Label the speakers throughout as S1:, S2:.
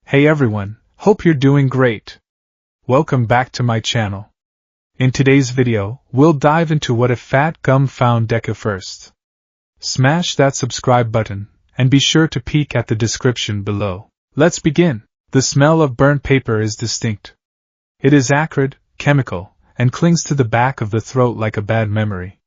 S1: Hey everyone, hope you're doing great. Welcome back to my channel. In today's video, we'll dive into what if fat gum found Deku first. Smash that subscribe button, and be sure to peek at the description below. Let's begin. The smell of burnt paper is distinct. It is acrid, chemical, and clings to the back of the throat like a bad memory.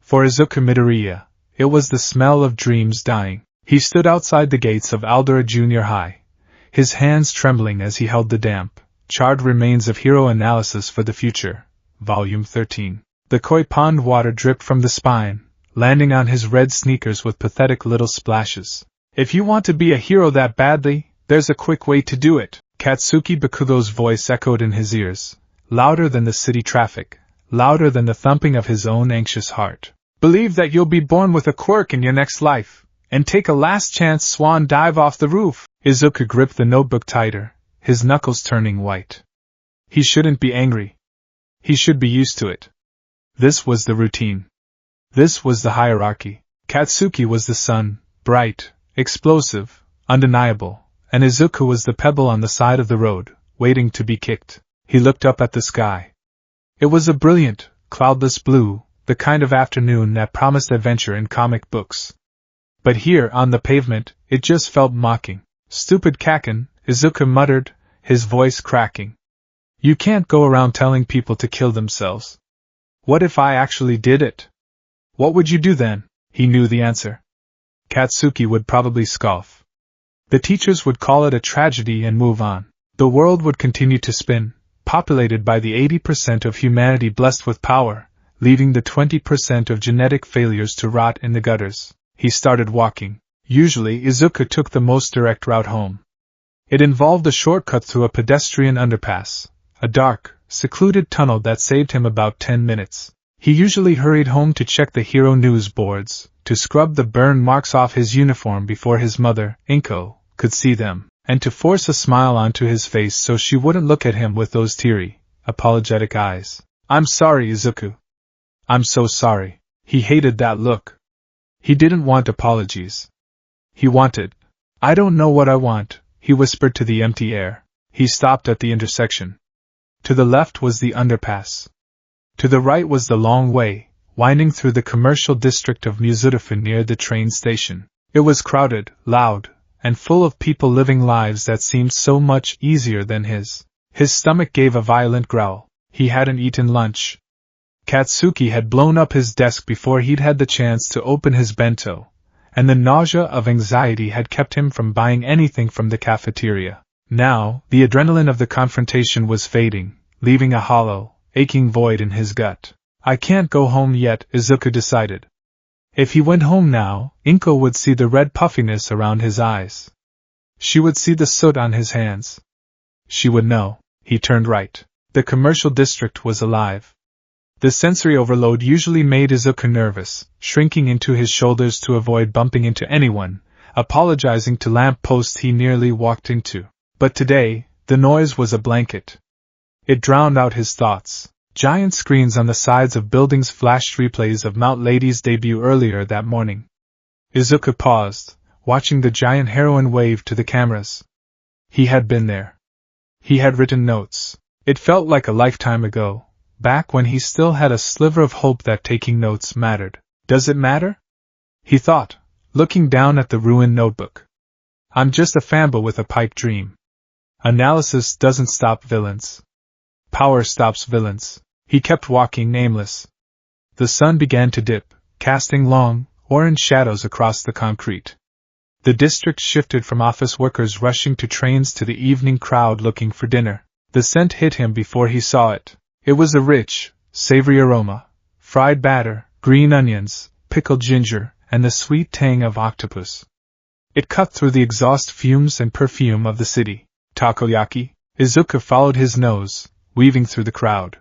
S1: For Izuku Midoriya, it was the smell of dreams dying. He stood outside the gates of Aldera Junior High, his hands trembling as he held the damp, charred remains of Hero Analysis for the Future, Volume 13. The koi pond water dripped from the spine, landing on his red sneakers with pathetic little splashes. If you want to be a hero that badly, there's a quick way to do it. Katsuki Bakugo's voice echoed in his ears, louder than the city traffic, louder than the thumping of his own anxious heart. Believe that you'll be born with a quirk in your next life, and take a last-chance swan dive off the roof. Izuku gripped the notebook tighter, his knuckles turning white. He shouldn't be angry. He should be used to it. This was the routine. This was the hierarchy. Katsuki was the sun, bright, explosive, undeniable, and Izuku was the pebble on the side of the road, waiting to be kicked. He looked up at the sky. It was a brilliant, cloudless blue, the kind of afternoon that promised adventure in comic books. But here, on the pavement, it just felt mocking. Stupid Kaken, Izuku muttered, his voice cracking. You can't go around telling people to kill themselves. What if I actually did it? What would you do then? He knew the answer. Katsuki would probably scoff. The teachers would call it a tragedy and move on. The world would continue to spin, populated by the 80% of humanity blessed with power, leaving the 20% of genetic failures to rot in the gutters. He started walking. Usually, Izuku took the most direct route home. It involved a shortcut through a pedestrian underpass, a dark, secluded tunnel that saved him about 10 minutes. He usually hurried home to check the hero news boards, to scrub the burn marks off his uniform before his mother, Inko, could see them, and to force a smile onto his face so she wouldn't look at him with those teary, apologetic eyes. I'm sorry, Izuku. I'm so sorry. He hated that look. He didn't want apologies. He wanted. I don't know what I want, he whispered to the empty air. He stopped at the intersection. To the left was the underpass. To the right was the long way, winding through the commercial district of Muzurafin near the train station. It was crowded, loud, and full of people living lives that seemed so much easier than his. His stomach gave a violent growl. He hadn't eaten lunch. Katsuki had blown up his desk before he'd had the chance to open his bento, and the nausea of anxiety had kept him from buying anything from the cafeteria. Now, the adrenaline of the confrontation was fading, leaving a hollow, aching void in his gut. I can't go home yet, Izuku decided. If he went home now, Inko would see the red puffiness around his eyes. She would see the soot on his hands. She would know. He turned right. The commercial district was alive. The sensory overload usually made Izuku nervous, shrinking into his shoulders to avoid bumping into anyone, apologizing to lamp posts he nearly walked into. But today, the noise was a blanket. It drowned out his thoughts. Giant screens on the sides of buildings flashed replays of Mount Lady's debut earlier that morning. Izuku paused, watching the giant heroine wave to the cameras. He had been there. He had written notes. It felt like a lifetime ago, back when he still had a sliver of hope that taking notes mattered. Does it matter? He thought, looking down at the ruined notebook. I'm just a fanboy with a pipe dream. Analysis doesn't stop villains. Power stops villains. He kept walking nameless. The sun began to dip, casting long, orange shadows across the concrete. The district shifted from office workers rushing to trains to the evening crowd looking for dinner. The scent hit him before he saw it. It was a rich, savory aroma: fried batter, green onions, pickled ginger, and the sweet tang of octopus. It cut through the exhaust fumes and perfume of the city. Takoyaki? Izuku followed his nose, weaving through the crowd.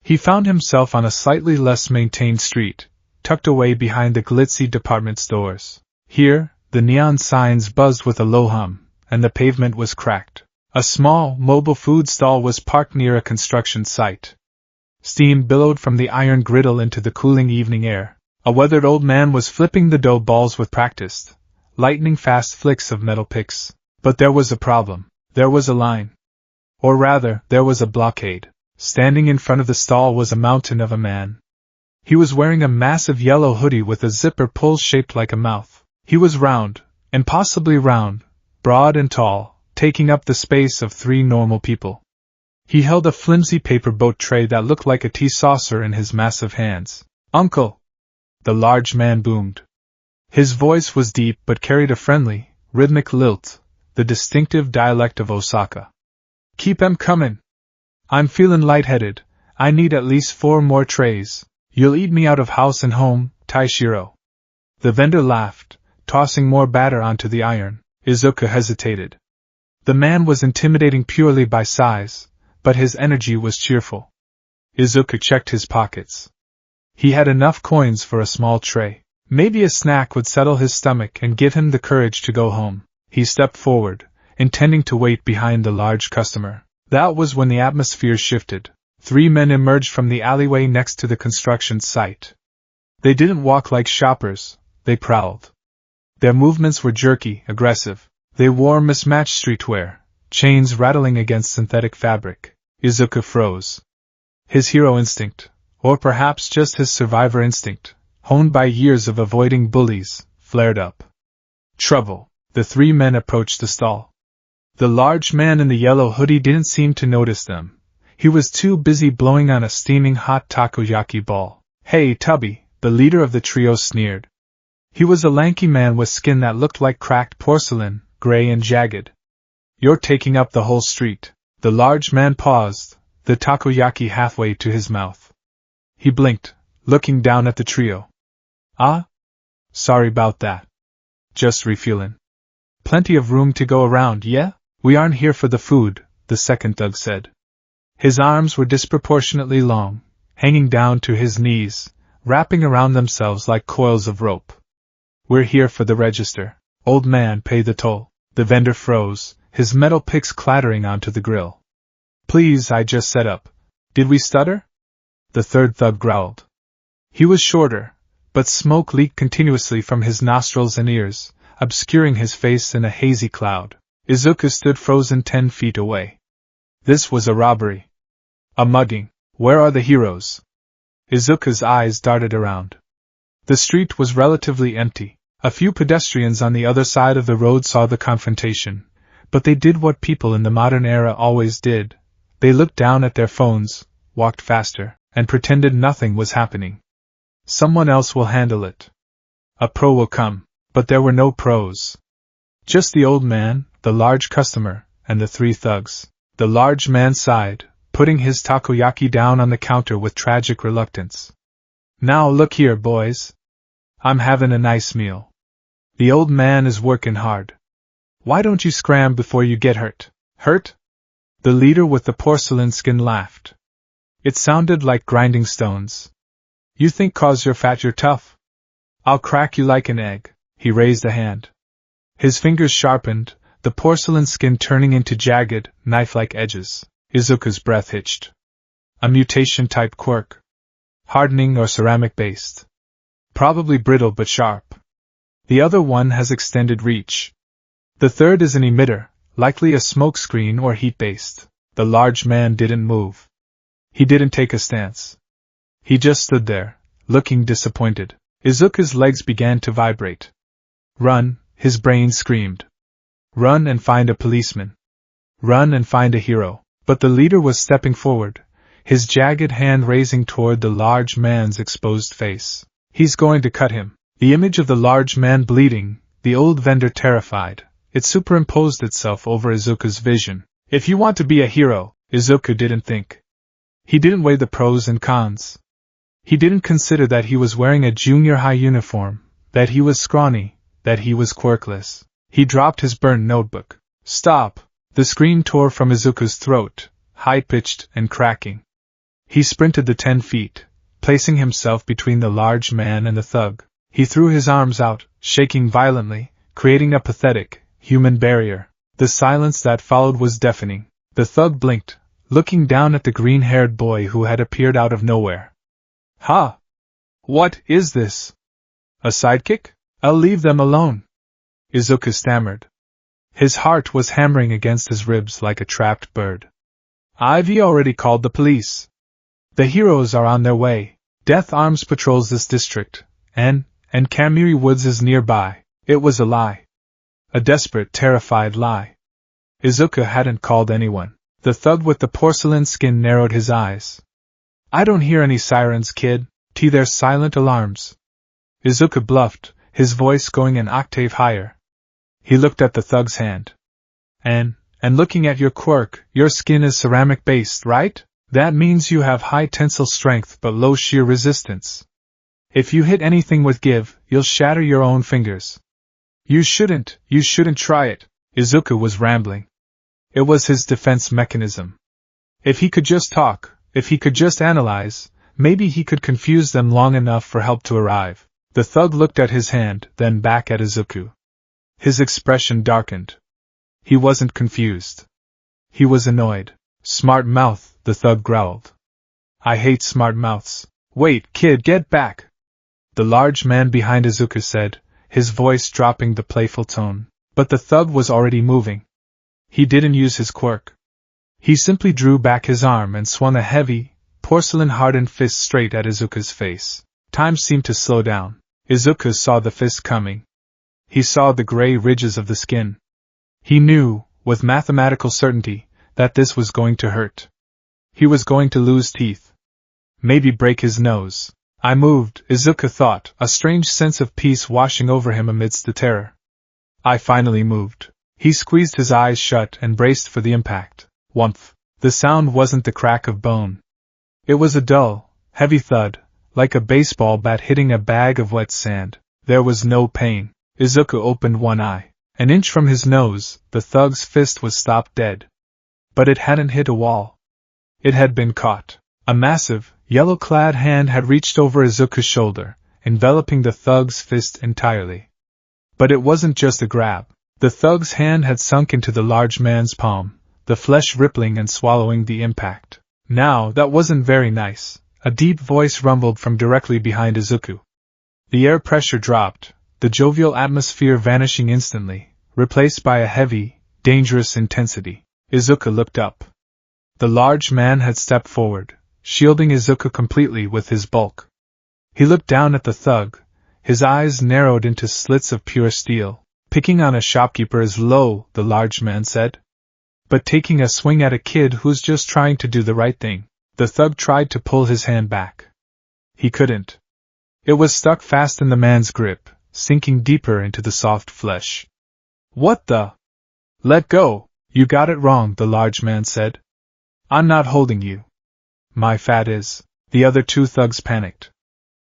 S1: He found himself on a slightly less maintained street, tucked away behind the glitzy department stores. Here, the neon signs buzzed with a low hum, and the pavement was cracked. A small, mobile food stall was parked near a construction site. Steam billowed from the iron griddle into the cooling evening air. A weathered old man was flipping the dough balls with practiced, lightning-fast flicks of metal picks. But there was a problem. There was a line. Or rather, there was a blockade. Standing in front of the stall was a mountain of a man. He was wearing a massive yellow hoodie with a zipper pull shaped like a mouth. He was round, impossibly round, broad and tall, taking up the space of 3 normal people. He held a flimsy paper boat tray that looked like a tea saucer in his massive hands. "Uncle!" the large man boomed. His voice was deep but carried a friendly, rhythmic lilt, the distinctive dialect of Osaka. "Keep 'em comin'. I'm feelin' lightheaded. I need at least 4 more trays. You'll eat me out of house and home, Taishiro." The vendor laughed, tossing more batter onto the iron. Izuku hesitated. The man was intimidating purely by size, but his energy was cheerful. Izuku checked his pockets. He had enough coins for a small tray. Maybe a snack would settle his stomach and give him the courage to go home. He stepped forward, intending to wait behind the large customer. That was when the atmosphere shifted. 3 men emerged from the alleyway next to the construction site. They didn't walk like shoppers, they prowled. Their movements were jerky, aggressive. They wore mismatched streetwear, chains rattling against synthetic fabric. Izuku froze. His hero instinct, or perhaps just his survivor instinct, honed by years of avoiding bullies, flared up. Trouble. The 3 men approached the stall. The large man in the yellow hoodie didn't seem to notice them. He was too busy blowing on a steaming hot takoyaki ball. "Hey, Tubby," the leader of the trio sneered. He was a lanky man with skin that looked like cracked porcelain, gray and jagged. "You're taking up the whole street." The large man paused, the takoyaki halfway to his mouth. He blinked, looking down at the trio. "Ah? Sorry about that. Just refueling. Plenty of room to go around, yeah? We aren't here for the food," the second thug said. His arms were disproportionately long, hanging down to his knees, wrapping around themselves like coils of rope. "We're here for the register. Old man, pay the toll." The vendor froze, his metal picks clattering onto the grill. "Please, I just set up. Did we stutter?" The third thug growled. He was shorter, but smoke leaked continuously from his nostrils and ears, obscuring his face in a hazy cloud. Izuku stood frozen 10 feet away. This was a robbery. A mugging. Where are the heroes? Izuku's eyes darted around. The street was relatively empty. A few pedestrians on the other side of the road saw the confrontation, but they did what people in the modern era always did. They looked down at their phones, walked faster, and pretended nothing was happening. "Someone else will handle it. A pro will come." But there were no pros. Just the old man, the large customer, and the 3 thugs. The large man sighed, putting his takoyaki down on the counter with tragic reluctance. "Now look here, boys. I'm having a nice meal. The old man is working hard. Why don't you scram before you get hurt?" "Hurt?" The leader with the porcelain skin laughed. It sounded like grinding stones. "You think 'cause you're fat you're tough? I'll crack you like an egg." He raised a hand. His fingers sharpened, the porcelain skin turning into jagged, knife-like edges. Izuku's breath hitched. A mutation-type quirk. Hardening or ceramic-based. Probably brittle but sharp. The other one has extended reach. The third is an emitter, likely a smoke screen or heat-based. The large man didn't move. He didn't take a stance. He just stood there, looking disappointed. Izuku's legs began to vibrate. "Run," his brain screamed. "Run and find a policeman. Run and find a hero." But the leader was stepping forward, his jagged hand raising toward the large man's exposed face. "He's going to cut him." The image of the large man bleeding, the old vendor terrified, it superimposed itself over Izuku's vision. If you want to be a hero, Izuku didn't think. He didn't weigh the pros and cons. He didn't consider that he was wearing a junior high uniform, that he was scrawny, that he was quirkless. He dropped his burned notebook. "Stop!" The scream tore from Izuku's throat, high-pitched and cracking. He sprinted the 10 feet, placing himself between the large man and the thug. He threw his arms out, shaking violently, creating a pathetic, human barrier. The silence that followed was deafening. The thug blinked, looking down at the green-haired boy who had appeared out of nowhere. "Ha! What is this? A sidekick? I'll leave them alone," Izuku stammered. His heart was hammering against his ribs like a trapped bird. I've already called the police. The heroes are on their way. Death Arms patrols this district, and Kamiri Woods is nearby. It was a lie. A desperate, terrified lie. Izuku hadn't called anyone. The thug with the porcelain skin narrowed his eyes. I don't hear any sirens, kid. They're silent alarms. Izuku bluffed, his voice going an octave higher. He looked at the thug's hand. And looking at your quirk, your skin is ceramic-based, right? That means you have high tensile strength but low shear resistance. If you hit anything with give, you'll shatter your own fingers. You shouldn't try it, Izuku was rambling. It was his defense mechanism. If he could just talk, if he could just analyze, maybe he could confuse them long enough for help to arrive. The thug looked at his hand, then back at Izuku. His expression darkened. He wasn't confused. He was annoyed. Smart mouth, the thug growled. I hate smart mouths. Wait, kid, get back! The large man behind Izuku said, his voice dropping the playful tone. But the thug was already moving. He didn't use his quirk. He simply drew back his arm and swung a heavy, porcelain-hardened fist straight at Izuku's face. Time seemed to slow down. Izuku saw the fist coming. He saw the gray ridges of the skin. He knew, with mathematical certainty, that this was going to hurt. He was going to lose teeth. Maybe break his nose. I moved, Izuku thought, a strange sense of peace washing over him amidst the terror. I finally moved. He squeezed his eyes shut and braced for the impact. Whumph. The sound wasn't the crack of bone. It was a dull, heavy thud, like a baseball bat hitting a bag of wet sand. There was no pain. Izuku opened one eye. An inch from his nose, the thug's fist was stopped dead. But it hadn't hit a wall. It had been caught. A massive, yellow-clad hand had reached over Izuku's shoulder, enveloping the thug's fist entirely. But it wasn't just a grab. The thug's hand had sunk into the large man's palm, the flesh rippling and swallowing the impact. Now, that wasn't very nice. A deep voice rumbled from directly behind Izuku. The air pressure dropped, the jovial atmosphere vanishing instantly, replaced by a heavy, dangerous intensity. Izuku looked up. The large man had stepped forward, shielding Izuku completely with his bulk. He looked down at the thug, his eyes narrowed into slits of pure steel. Picking on a shopkeeper is low, the large man said. But taking a swing at a kid who's just trying to do the right thing. The thug tried to pull his hand back. He couldn't. It was stuck fast in the man's grip, sinking deeper into the soft flesh. What the? Let go! You got it wrong, the large man said. I'm not holding you. My fat is. The other two thugs panicked.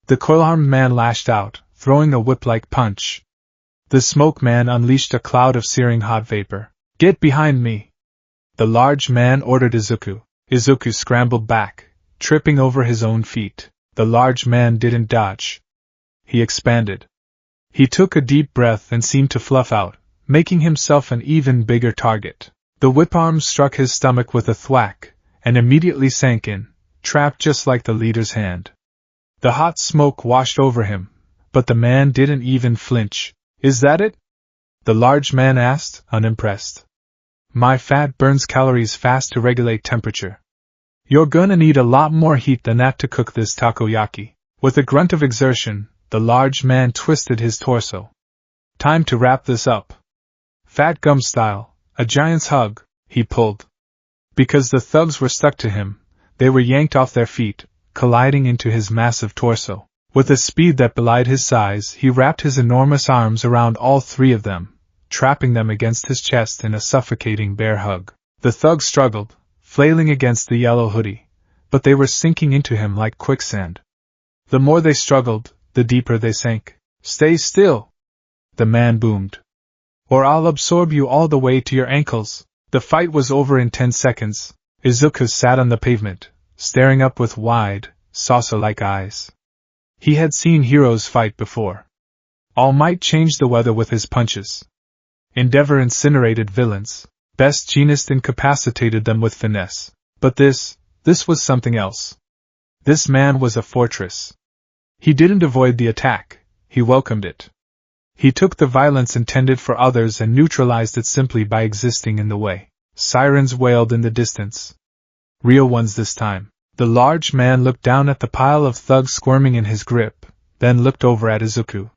S1: The coil-armed man lashed out, throwing a whip-like punch. The smoke man unleashed a cloud of searing hot vapor. Get behind me! The large man ordered Izuku. Izuku scrambled back, tripping over his own feet. The large man didn't dodge. He expanded. He took a deep breath and seemed to fluff out, making himself an even bigger target. The whip arm struck his stomach with a thwack, and immediately sank in, trapped just like the leader's hand. The hot smoke washed over him, but the man didn't even flinch. Is that it? The large man asked, unimpressed. My fat burns calories fast to regulate temperature. You're gonna need a lot more heat than that to cook this takoyaki. With a grunt of exertion, the large man twisted his torso. Time to wrap this up. Fat gum style, a giant's hug, he pulled. Because the thugs were stuck to him, they were yanked off their feet, colliding into his massive torso. With a speed that belied his size, he wrapped his enormous arms around all three of them, trapping them against his chest in a suffocating bear hug. The thugs struggled, flailing against the yellow hoodie, but they were sinking into him like quicksand. The more they struggled, the deeper they sank. Stay still! The man boomed. Or I'll absorb you all the way to your ankles. The fight was over in 10 seconds. Izuku sat on the pavement, staring up with wide, saucer-like eyes. He had seen heroes fight before. All Might changed the weather with his punches. Endeavor incinerated villains. Best Jeanist incapacitated them with finesse. But this was something else. This man was a fortress. He didn't avoid the attack, he welcomed it. He took the violence intended for others and neutralized it simply by existing in the way. Sirens wailed in the distance. Real ones this time. The large man looked down at the pile of thugs squirming in his grip, then looked over at Izuku.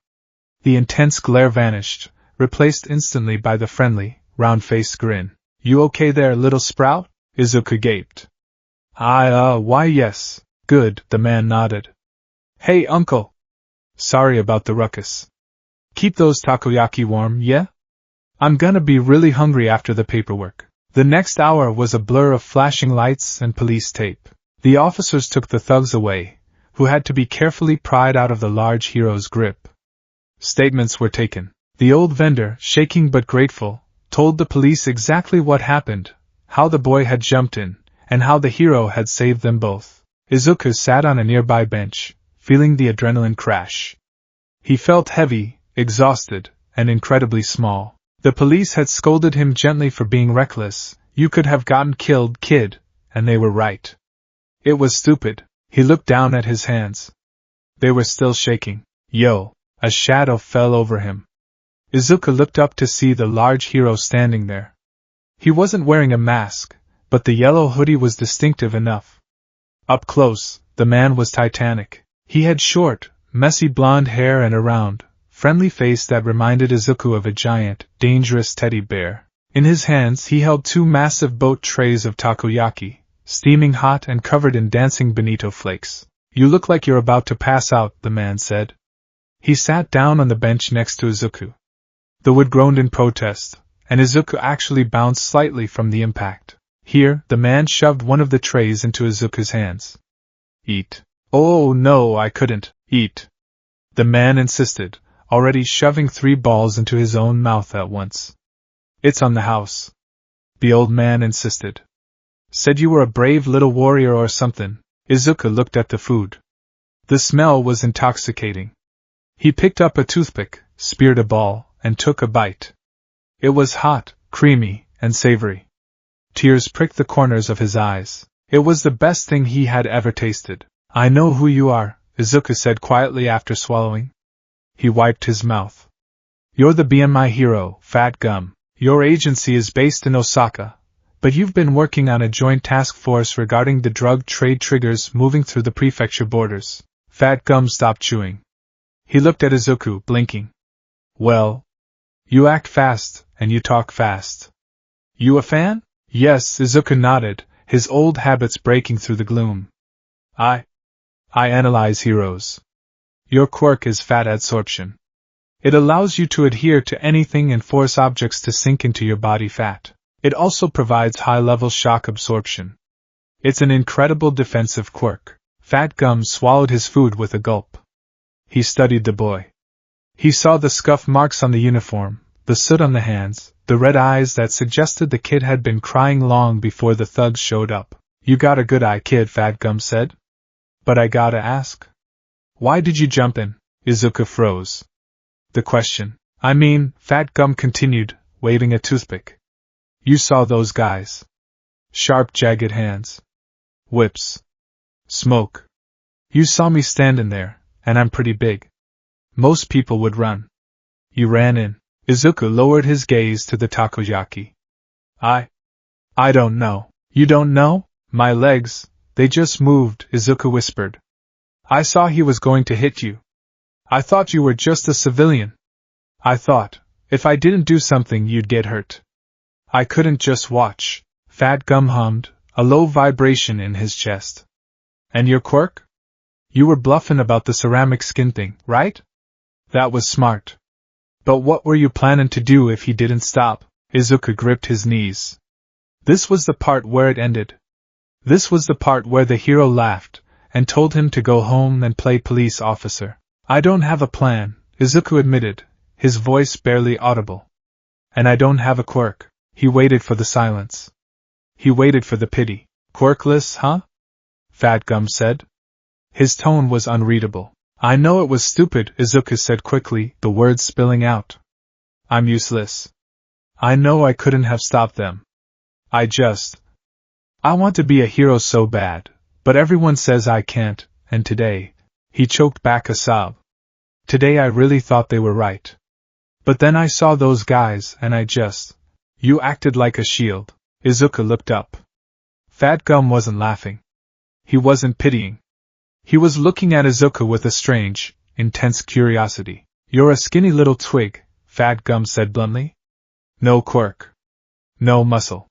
S1: The intense glare vanished, replaced instantly by the friendly, round-faced grin. "You okay there, little sprout?" Izuku gaped. Why yes. Good," the man nodded. "Hey, uncle. Sorry about the ruckus. Keep those takoyaki warm, yeah? I'm gonna be really hungry after the paperwork." The next hour was a blur of flashing lights and police tape. The officers took the thugs away, who had to be carefully pried out of the large hero's grip. Statements were taken. The old vendor, shaking but grateful, told the police exactly what happened, how the boy had jumped in, and how the hero had saved them both. Izuku sat on a nearby bench, feeling the adrenaline crash. He felt heavy, exhausted, and incredibly small. The police had scolded him gently for being reckless. "You could have gotten killed, kid," and they were right. It was stupid. He looked down at his hands. They were still shaking. Yo! A shadow fell over him. Izuku looked up to see the large hero standing there. He wasn't wearing a mask, but the yellow hoodie was distinctive enough. Up close, the man was titanic. He had short, messy blonde hair and a round, friendly face that reminded Izuku of a giant, dangerous teddy bear. In his hands he held two massive boat trays of takoyaki, steaming hot and covered in dancing bonito flakes. "You look like you're about to pass out," the man said. He sat down on the bench next to Izuku. The wood groaned in protest, and Izuku actually bounced slightly from the impact. Here, the man shoved one of the trays into Izuku's hands. "Eat." "Oh no, I couldn't eat," the man insisted, already shoving 3 balls into his own mouth at once. "It's on the house," the old man insisted. "Said you were a brave little warrior or something." Izuku looked at the food. The smell was intoxicating. He picked up a toothpick, speared a ball, and took a bite. It was hot, creamy, and savory. Tears pricked the corners of his eyes. It was the best thing he had ever tasted. "I know who you are," Izuku said quietly after swallowing. He wiped his mouth. "You're the BMI hero, Fat Gum. Your agency is based in Osaka, but you've been working on a joint task force regarding the drug trade triggers moving through the prefecture borders." Fat Gum stopped chewing. He looked at Izuku, blinking. "Well, you act fast, and you talk fast. You a fan?" "Yes," Izuku nodded, his old habits breaking through the gloom. I analyze heroes. Your quirk is fat adsorption. It allows you to adhere to anything and force objects to sink into your body fat. It also provides high-level shock absorption. It's an incredible defensive quirk." Fat Gum swallowed his food with a gulp. He studied the boy. He saw the scuff marks on the uniform, the soot on the hands, the red eyes that suggested the kid had been crying long before the thugs showed up. "You got a good eye, kid," Fat Gum said. "But I gotta ask. Why did you jump in?" Izuku froze. "The question. I mean," Fat Gum continued, waving a toothpick. "You saw those guys. Sharp, jagged hands. Whips. Smoke. You saw me standing there, and I'm pretty big. Most people would run. You ran in." Izuku lowered his gaze to the takoyaki. I don't know." "You don't know?" "My legs, they just moved," Izuku whispered. "I saw he was going to hit you. I thought you were just a civilian. I thought, if I didn't do something you'd get hurt. I couldn't just watch." Fat Gum hummed, a low vibration in his chest. "And your quirk? You were bluffing about the ceramic skin thing, right? That was smart. But what were you planning to do if he didn't stop?" Izuku gripped his knees. This was the part where it ended. This was the part where the hero laughed, and told him to go home and play police officer. "I don't have a plan," Izuku admitted, his voice barely audible. "And I don't have a quirk." He waited for the silence. He waited for the pity. "Quirkless, huh?" Fat Gum said. His tone was unreadable. "I know it was stupid," Izuku said quickly, the words spilling out. "I'm useless. I know I couldn't have stopped them. I want to be a hero so bad, but everyone says I can't, and today," he choked back a sob. "Today I really thought they were right. But then I saw those guys and I just... You acted like a shield. Izuku looked up. Fat Gum wasn't laughing. He wasn't pitying. He was looking at Izuku with a strange, intense curiosity. You're a skinny little twig, Fat Gum said bluntly. No quirk. No muscle.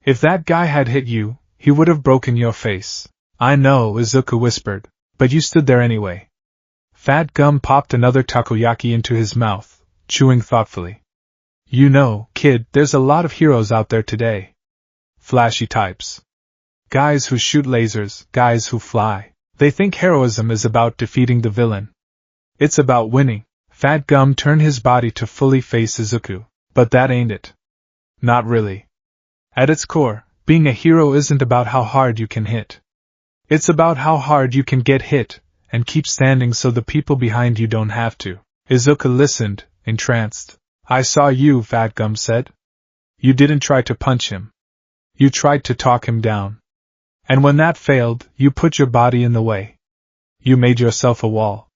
S1: If that guy had hit you, he would have broken your face. I know, Izuku whispered, but you stood there anyway. Fat Gum popped another takoyaki into his mouth, chewing thoughtfully. You know, kid, there's a lot of heroes out there today. Flashy types. Guys who shoot lasers, guys who fly. They think heroism is about defeating the villain. It's about winning. Fat Gum turned his body to fully face Izuku. But that ain't it. Not really. At its core, being a hero isn't about how hard you can hit. It's about how hard you can get hit, and keep standing so the people behind you don't have to. Izuku listened, entranced. I saw you, Fat Gum said. You didn't try to punch him. You tried to talk him down. And when that failed, you put your body in the way. You made yourself a wall.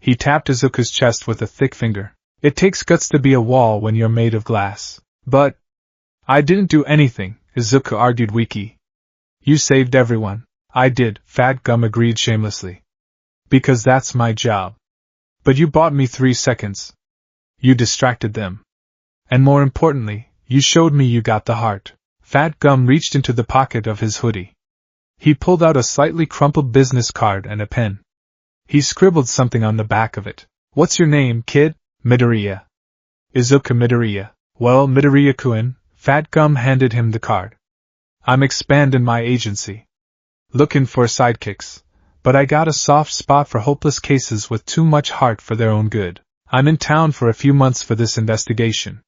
S1: He tapped Izuku's chest with a thick finger. It takes guts to be a wall when you're made of glass. But I didn't do anything, Izuku argued weakly. You saved everyone. I did, Fat Gum agreed shamelessly. Because that's my job. But you bought me 3 seconds. You distracted them. And more importantly, you showed me you got the heart. Fat Gum reached into the pocket of his hoodie. He pulled out a slightly crumpled business card and a pen. He scribbled something on the back of it. What's your name, kid? Midoriya. Izuku Midoriya. Well, Midoriya-kun, Fat Gum handed him the card. I'm expanding my agency. Looking for sidekicks. But I got a soft spot for hopeless cases with too much heart for their own good. I'm in town for a few months for this investigation.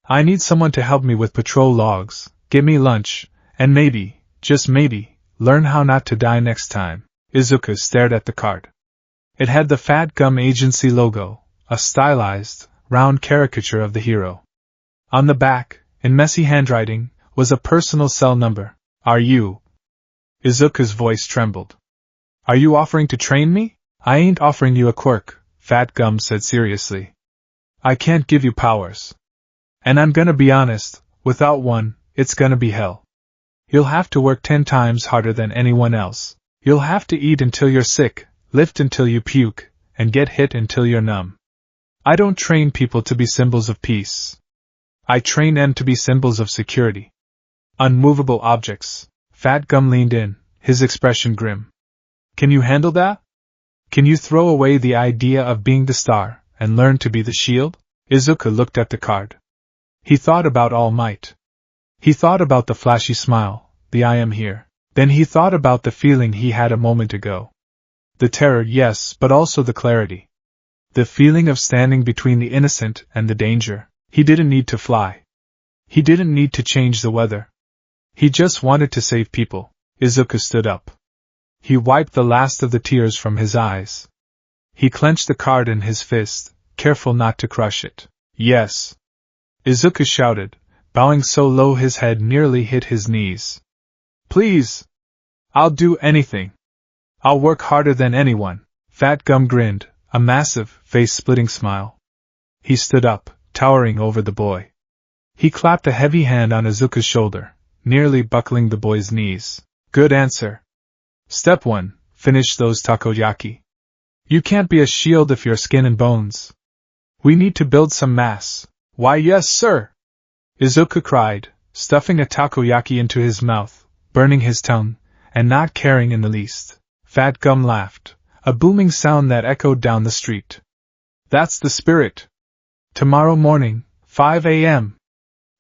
S1: I need someone to help me with patrol logs, get me lunch, and maybe, just maybe, learn how not to die next time. Izuku stared at the card. It had the Fat Gum Agency logo, a stylized, round caricature of the hero. On the back, in messy handwriting, was a personal cell number. Are you? Izuku's voice trembled. Are you offering to train me? I ain't offering you a quirk, Fat Gum said seriously. I can't give you powers. And I'm gonna be honest, without one, it's gonna be hell. You'll have to work 10 times harder than anyone else. You'll have to eat until you're sick, lift until you puke, and get hit until you're numb. I don't train people to be symbols of peace. I train them to be symbols of security. Unmovable objects. Fat Gum leaned in, his expression grim. Can you handle that? Can you throw away the idea of being the star, and learn to be the shield? Izuku looked at the card. He thought about All Might. He thought about the flashy smile, the I am here. Then he thought about the feeling he had a moment ago. The terror, yes, but also the clarity. The feeling of standing between the innocent and the danger. He didn't need to fly. He didn't need to change the weather. He just wanted to save people. Izuku stood up. He wiped the last of the tears from his eyes. He clenched the card in his fist, careful not to crush it. Yes. Izuku shouted, bowing so low his head nearly hit his knees. Please. I'll do anything. I'll work harder than anyone. Fat Gum grinned, a massive, face-splitting smile. He stood up, towering over the boy. He clapped a heavy hand on Izuku's shoulder, nearly buckling the boy's knees. Good answer. Step 1, finish those takoyaki. You can't be a shield if you're skin and bones. We need to build some mass. Why yes, sir! Izuku cried, stuffing a takoyaki into his mouth, burning his tongue, and not caring in the least. Fat Gum laughed, a booming sound that echoed down the street. That's the spirit. Tomorrow morning, 5 a.m.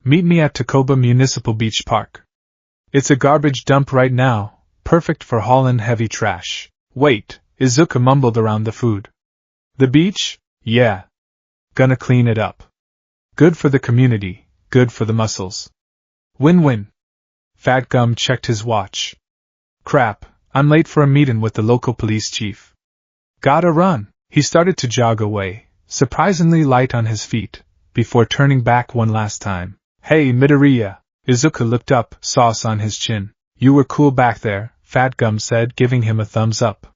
S1: Meet me at Takoba Municipal Beach Park. It's a garbage dump right now, perfect for hauling heavy trash. Wait, Izuku mumbled around the food. The beach? Yeah. Gonna clean it up. Good for the community, good for the muscles. Win-win. Fat Gum checked his watch. Crap, I'm late for a meeting with the local police chief. Gotta run. He started to jog away, surprisingly light on his feet, before turning back one last time. Hey, Midoriya! Izuku looked up, sauce on his chin. You were cool back there, Fat Gum said, giving him a thumbs up.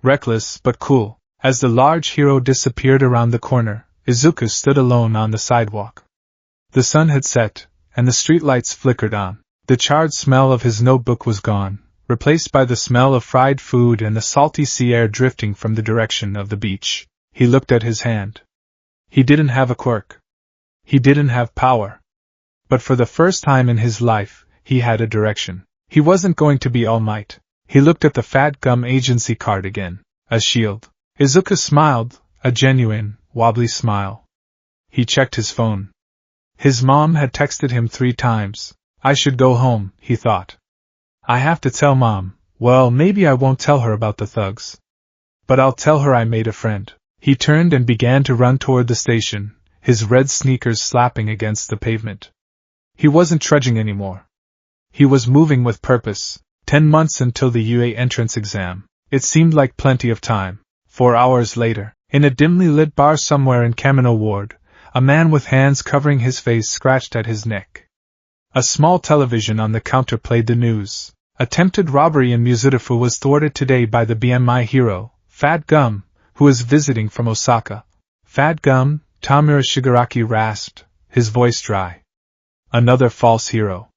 S1: Reckless, but cool. As the large hero disappeared around the corner, Izuku stood alone on the sidewalk. The sun had set, and the streetlights flickered on. The charred smell of his notebook was gone, replaced by the smell of fried food and the salty sea air drifting from the direction of the beach. He looked at his hand. He didn't have a quirk. He didn't have power. But for the first time in his life, he had a direction. He wasn't going to be All Might. He looked at the Fat Gum agency card again. A shield. Izuku smiled, a genuine, wobbly smile. He checked his phone. His mom had texted him 3 times. I should go home, he thought. I have to tell Mom. Well, maybe I won't tell her about the thugs. But I'll tell her I made a friend. He turned and began to run toward the station, his red sneakers slapping against the pavement. He wasn't trudging anymore. He was moving with purpose. 10 months until the UA entrance exam. It seemed like plenty of time. 4 hours later, in a dimly lit bar somewhere in Kamino Ward, a man with hands covering his face scratched at his neck. A small television on the counter played the news. Attempted robbery in Muzurifu was thwarted today by the BMI hero, Fat Gum, who is visiting from Osaka. Fat Gum, Tamura Shigaraki rasped, his voice dry. Another false hero.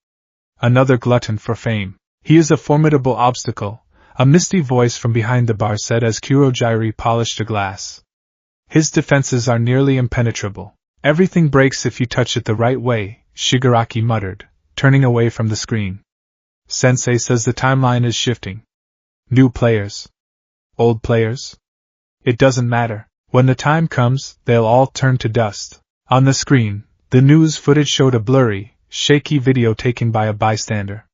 S1: Another glutton for fame. He is a formidable obstacle, a misty voice from behind the bar said as Kurojairi polished a glass. His defenses are nearly impenetrable. Everything breaks if you touch it the right way, Shigaraki muttered, turning away from the screen. Sensei says the timeline is shifting. New players. Old players? It doesn't matter. When the time comes, they'll all turn to dust. On the screen, the news footage showed a blurry, shaky video taken by a bystander.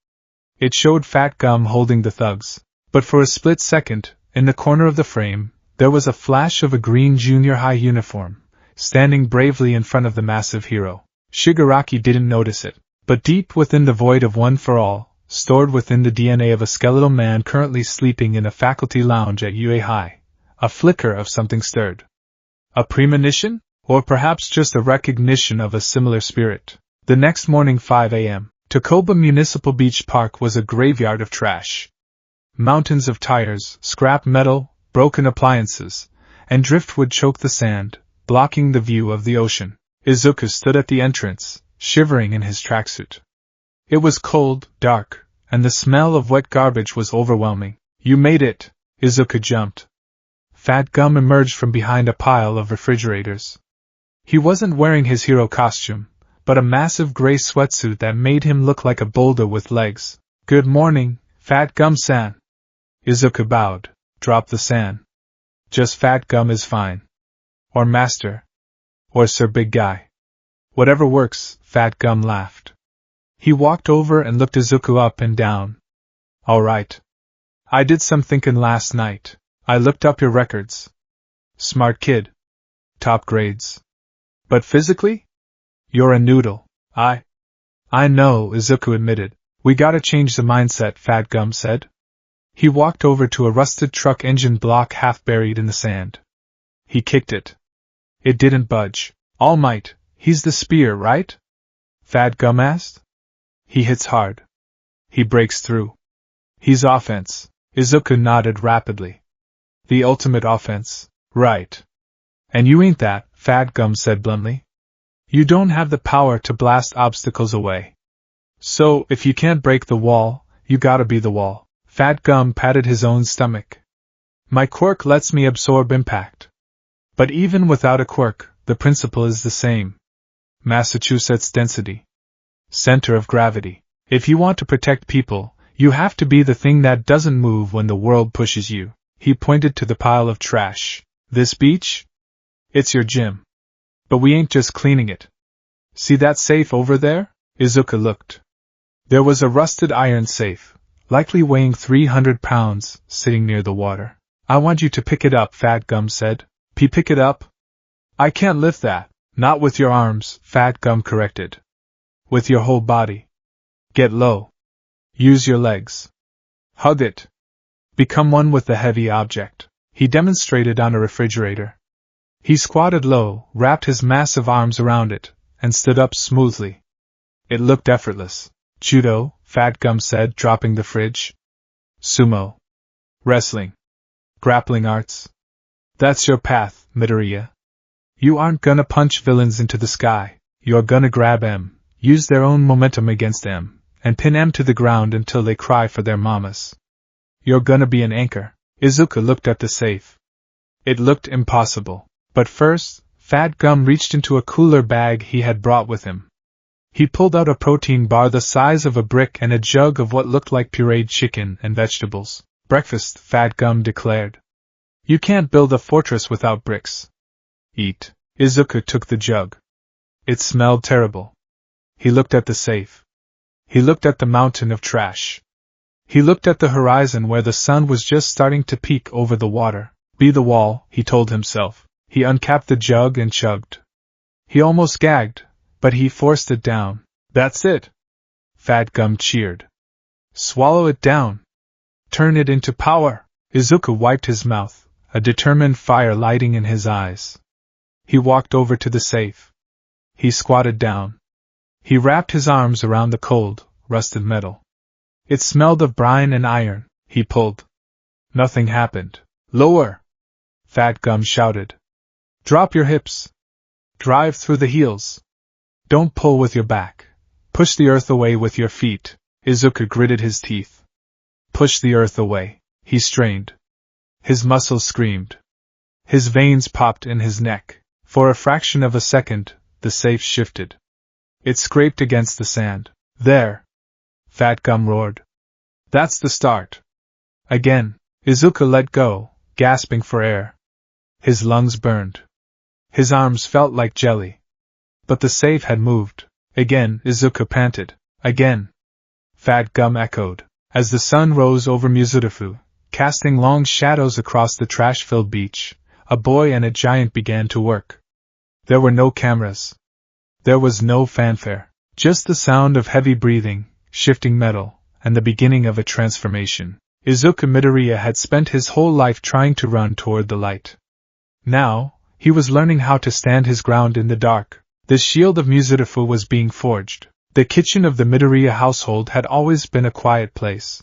S1: It showed Fat Gum holding the thugs. But for a split second, in the corner of the frame, there was a flash of a green junior high uniform, standing bravely in front of the massive hero. Shigaraki didn't notice it, but deep within the void of One for All, stored within the DNA of a skeletal man currently sleeping in a faculty lounge at UA High, a flicker of something stirred. A premonition? Or perhaps just a recognition of a similar spirit. The next morning 5 a.m., Takoba Municipal Beach Park was a graveyard of trash. Mountains of tires, scrap metal, broken appliances, and driftwood choked the sand, blocking the view of the ocean. Izuku stood at the entrance, shivering in his tracksuit. It was cold, dark, and the smell of wet garbage was overwhelming. You made it! Izuku jumped. Fat Gum emerged from behind a pile of refrigerators. He wasn't wearing his hero costume, but a massive gray sweatsuit that made him look like a boulder with legs. Good morning, Fat Gum-san. Izuku bowed. Drop the san. Just Fat Gum is fine. Or Master. Or Sir Big Guy. Whatever works, Fat Gum laughed. He walked over and looked Izuku up and down. All right. I did some thinking last night. I looked up your records. Smart kid. Top grades. But physically? You're a noodle. I know, Izuku admitted. We gotta change the mindset, Fat Gum said. He walked over to a rusted truck engine block half buried in the sand. He kicked it. It didn't budge. All Might, he's the spear, right? Fat Gum asked. He hits hard. He breaks through. He's offense. Izuku nodded rapidly. The ultimate offense, right. And you ain't that, Fat Gum said bluntly. You don't have the power to blast obstacles away. So, if you can't break the wall, you gotta be the wall. Fat Gum patted his own stomach. My quirk lets me absorb impact. But even without a quirk, the principle is the same. Massachusetts density. Center of gravity. If you want to protect people, you have to be the thing that doesn't move when the world pushes you. He pointed to the pile of trash. This beach? It's your gym. But we ain't just cleaning it. See that safe over there? Izuku looked. There was a rusted iron safe, likely weighing 300 pounds, sitting near the water. I want you to pick it up, Fat Gum said. Pick it up? I can't lift that. Not with your arms, Fat Gum corrected. With your whole body. Get low. Use your legs. Hug it. Become one with the heavy object. He demonstrated on a refrigerator. He squatted low, wrapped his massive arms around it, and stood up smoothly. It looked effortless. Judo, Fat Gum said, dropping the fridge. Sumo. Wrestling. Grappling arts. That's your path, Midoriya. You aren't gonna punch villains into the sky, you're gonna grab M, use their own momentum against M, and pin M to the ground until they cry for their mamas. You're gonna be an anchor. Izuku looked at the safe. It looked impossible. But first, Fat Gum reached into a cooler bag he had brought with him. He pulled out a protein bar the size of a brick and a jug of what looked like pureed chicken and vegetables. Breakfast, Fat Gum declared. You can't build a fortress without bricks. Eat. Izuku took the jug. It smelled terrible. He looked at the safe. He looked at the mountain of trash. He looked at the horizon where the sun was just starting to peek over the water. Be the wall, he told himself. He uncapped the jug and chugged. He almost gagged, but he forced it down. That's it. Fat Gum cheered. Swallow it down. Turn it into power. Izuku wiped his mouth, a determined fire lighting in his eyes. He walked over to the safe. He squatted down. He wrapped his arms around the cold, rusted metal. It smelled of brine and iron. He pulled. Nothing happened. Lower! Fat Gum shouted. Drop your hips. Drive through the heels. Don't pull with your back. Push the earth away with your feet. Izuku gritted his teeth. Push the earth away. He strained. His muscles screamed. His veins popped in his neck. For a fraction of a second, the safe shifted. It scraped against the sand. There! Fat Gum roared. That's the start. Again, Izuku let go, gasping for air. His lungs burned. His arms felt like jelly. But the safe had moved. Again, Izuku panted. Again. Fat Gum echoed. As the sun rose over Mizurufu, casting long shadows across the trash-filled beach, a boy and a giant began to work. There were no cameras. There was no fanfare. Just the sound of heavy breathing, shifting metal, and the beginning of a transformation. Izuku Midoriya had spent his whole life trying to run toward the light. Now, he was learning how to stand his ground in the dark. The shield of Mizurufu was being forged. The kitchen of the Midoriya household had always been a quiet place.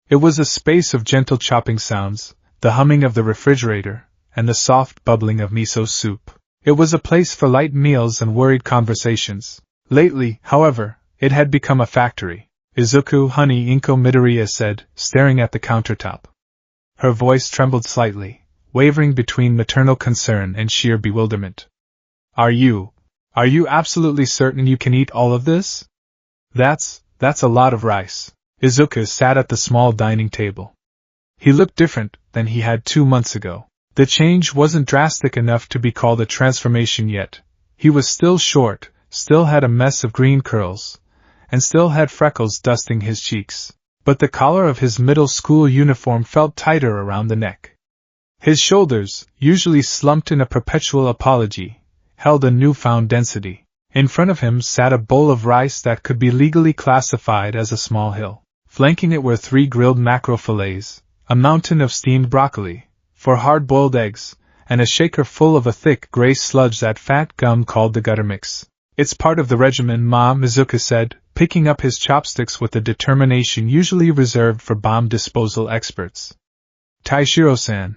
S1: It was a space of gentle chopping sounds, the humming of the refrigerator, and the soft bubbling of miso soup. It was a place for light meals and worried conversations. Lately, however, it had become a factory. Izuku, honey, Inko Midoriya said, staring at the countertop. Her voice trembled slightly, wavering between maternal concern and sheer bewilderment. Are you absolutely certain you can eat all of this? That's a lot of rice. Izuku sat at the small dining table. He looked different than he had 2 months ago. The change wasn't drastic enough to be called a transformation yet. He was still short, still had a mess of green curls, and still had freckles dusting his cheeks. But the collar of his middle school uniform felt tighter around the neck. His shoulders, usually slumped in a perpetual apology, held a newfound density. In front of him sat a bowl of rice that could be legally classified as a small hill. Flanking it were 3 grilled mackerel fillets, a mountain of steamed broccoli, 4 hard-boiled eggs, and a shaker full of a thick gray sludge that Fat Gum called the gutter mix. It's part of the regimen, Ma, Izuku said, picking up his chopsticks with the determination usually reserved for bomb disposal experts. Taishiro-san,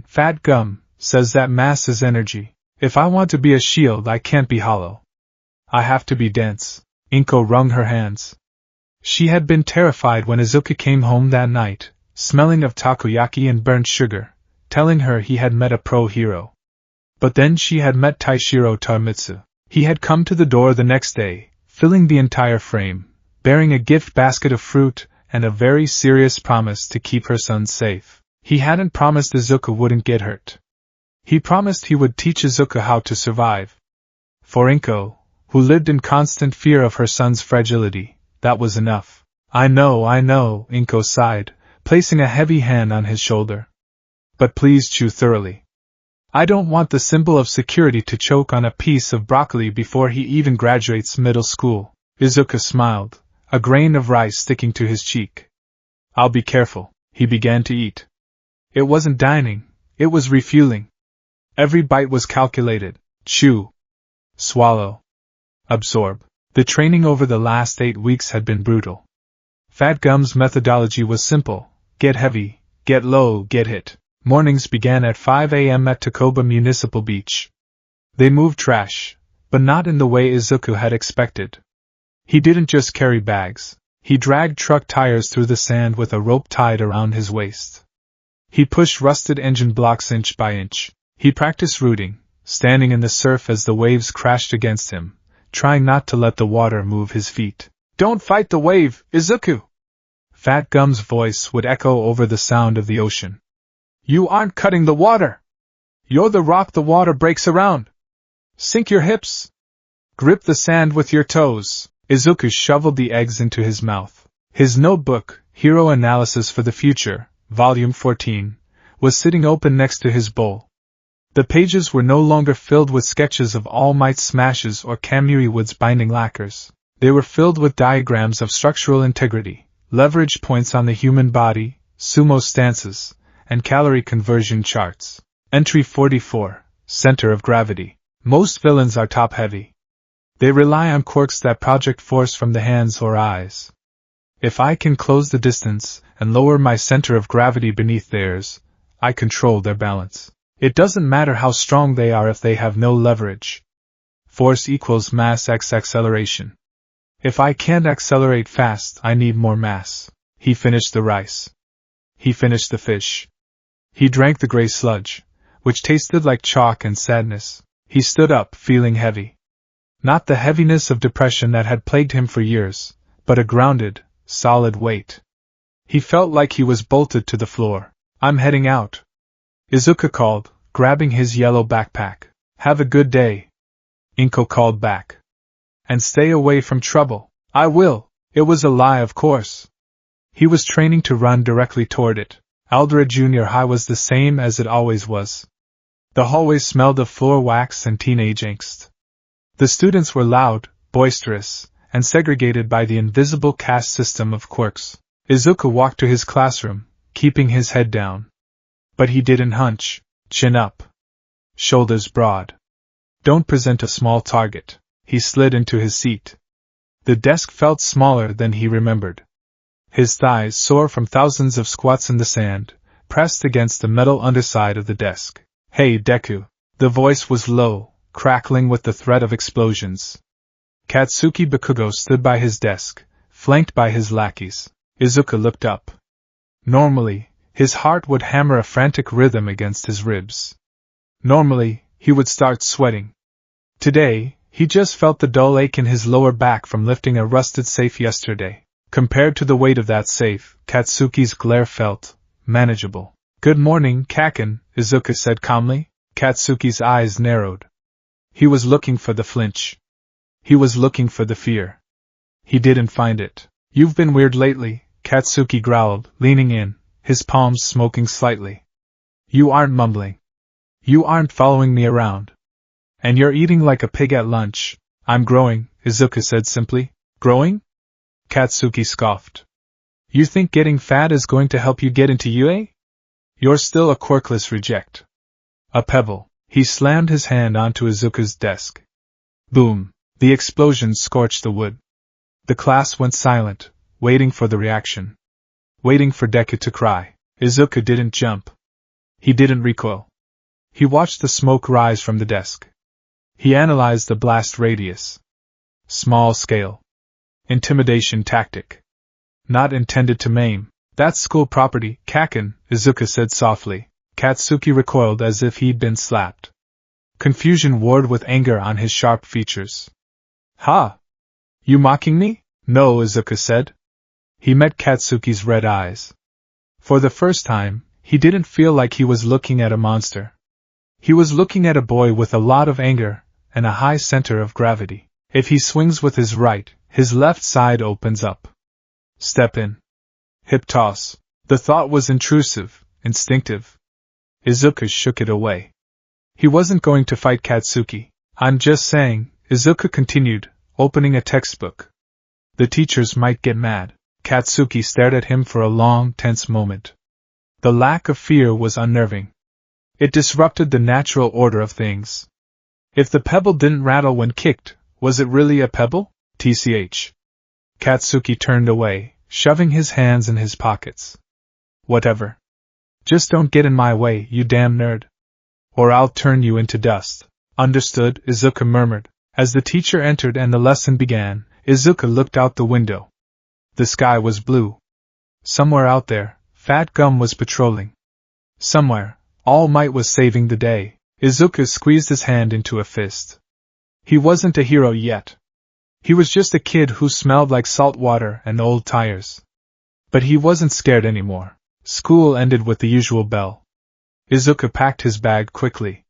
S1: Fat Gum, says that mass is energy. If I want to be a shield, I can't be hollow. I have to be dense. Inko wrung her hands. She had been terrified when Izuku came home that night, smelling of takoyaki and burnt sugar, telling her he had met a pro-hero. But then she had met Taishiro Tamitsu. He had come to the door the next day, filling the entire frame, bearing a gift basket of fruit, and a very serious promise to keep her son safe. He hadn't promised Izuku wouldn't get hurt. He promised he would teach Izuku how to survive. For Inko, who lived in constant fear of her son's fragility, that was enough. I know, Inko sighed, placing a heavy hand on his shoulder. But please chew thoroughly. I don't want the symbol of security to choke on a piece of broccoli before he even graduates middle school. Izuku smiled, a grain of rice sticking to his cheek. I'll be careful. He began to eat. It wasn't dining, it was refueling. Every bite was calculated. Chew. Swallow. Absorb. The training over the last 8 weeks had been brutal. Fat Gum's methodology was simple: get heavy, get low, get hit. Mornings began at 5 a.m. at Takoba Municipal Beach. They moved trash, but not in the way Izuku had expected. He didn't just carry bags, he dragged truck tires through the sand with a rope tied around his waist. He pushed rusted engine blocks inch by inch. He practiced rooting, standing in the surf as the waves crashed against him, trying not to let the water move his feet. "Don't fight the wave, Izuku!" Fat Gum's voice would echo over the sound of the ocean. "You aren't cutting the water! You're the rock the water breaks around! Sink your hips! Grip the sand with your toes!" Izuku shoveled the eggs into his mouth. His notebook, Hero Analysis for the Future, Volume 14, was sitting open next to his bowl. The pages were no longer filled with sketches of All Might's smashes or Kamui Wood's binding lacquers. They were filled with diagrams of structural integrity, leverage points on the human body, sumo stances, and calorie conversion charts. Entry 44, Center of Gravity. Most villains are top-heavy. They rely on quirks that project force from the hands or eyes. If I can close the distance and lower my center of gravity beneath theirs, I control their balance. It doesn't matter how strong they are if they have no leverage. Force equals mass x acceleration. If I can't accelerate fast, I need more mass. He finished the rice. He finished the fish. He drank the gray sludge, which tasted like chalk and sadness. He stood up, feeling heavy. Not the heaviness of depression that had plagued him for years, but a grounded, solid weight. He felt like he was bolted to the floor. "I'm heading out," Izuku called, grabbing his yellow backpack. "Have a good day," Inko called back. "And stay away from trouble." "I will." It was a lie, of course. He was training to run directly toward it. Aldera Junior High was the same as it always was. The hallways smelled of floor wax and teenage angst. The students were loud, boisterous, and segregated by the invisible caste system of quirks. Izuku walked to his classroom, keeping his head down. But he didn't hunch, chin up, shoulders broad. Don't present a small target. He slid into his seat. The desk felt smaller than he remembered. His thighs, sore from thousands of squats in the sand, pressed against the metal underside of the desk. "Hey, Deku." The voice was low, crackling with the threat of explosions. Katsuki Bakugo stood by his desk, flanked by his lackeys. Izuku looked up. Normally, his heart would hammer a frantic rhythm against his ribs. Normally, he would start sweating. Today, he just felt the dull ache in his lower back from lifting a rusted safe yesterday. Compared to the weight of that safe, Katsuki's glare felt manageable. "Good morning, Kaken," Izuku said calmly. Katsuki's eyes narrowed. He was looking for the flinch. He was looking for the fear. He didn't find it. "You've been weird lately," Katsuki growled, leaning in, his palms smoking slightly. "You aren't mumbling. You aren't following me around. And you're eating like a pig at lunch." "I'm growing," Izuku said simply. "Growing?" Katsuki scoffed. "You think getting fat is going to help you get into UA? You're still a quirkless reject." A pebble. He slammed his hand onto Izuku's desk. Boom. The explosion scorched the wood. The class went silent, waiting for the reaction. Waiting for Deku to cry. Izuku didn't jump. He didn't recoil. He watched the smoke rise from the desk. He analyzed the blast radius. Small scale. Intimidation tactic. Not intended to maim. "That's school property, Kaken," Izuku said softly. Katsuki recoiled as if he'd been slapped. Confusion warred with anger on his sharp features. "Ha! You mocking me?" "No," Izuku said. He met Katsuki's red eyes. For the first time, he didn't feel like he was looking at a monster. He was looking at a boy with a lot of anger and a high center of gravity. If he swings with his right, his left side opens up. Step in. Hip toss. The thought was intrusive, instinctive. Izuku shook it away. He wasn't going to fight Katsuki. "I'm just saying," Izuku continued, opening a textbook. "The teachers might get mad." Katsuki stared at him for a long, tense moment. The lack of fear was unnerving. It disrupted the natural order of things. If the pebble didn't rattle when kicked, was it really a pebble? TCH. Katsuki turned away, shoving his hands in his pockets. "Whatever. Just don't get in my way, you damn nerd. Or I'll turn you into dust." Understood, Izuka murmured. As the teacher entered and the lesson began, Izuka looked out the window. The sky was blue. Somewhere out there, Fat Gum was patrolling. Somewhere, All Might was saving the day. Izuka squeezed his hand into a fist. He wasn't a hero yet. He was just a kid who smelled like salt water and old tires. But he wasn't scared anymore. School ended with the usual bell. Izuka packed his bag quickly.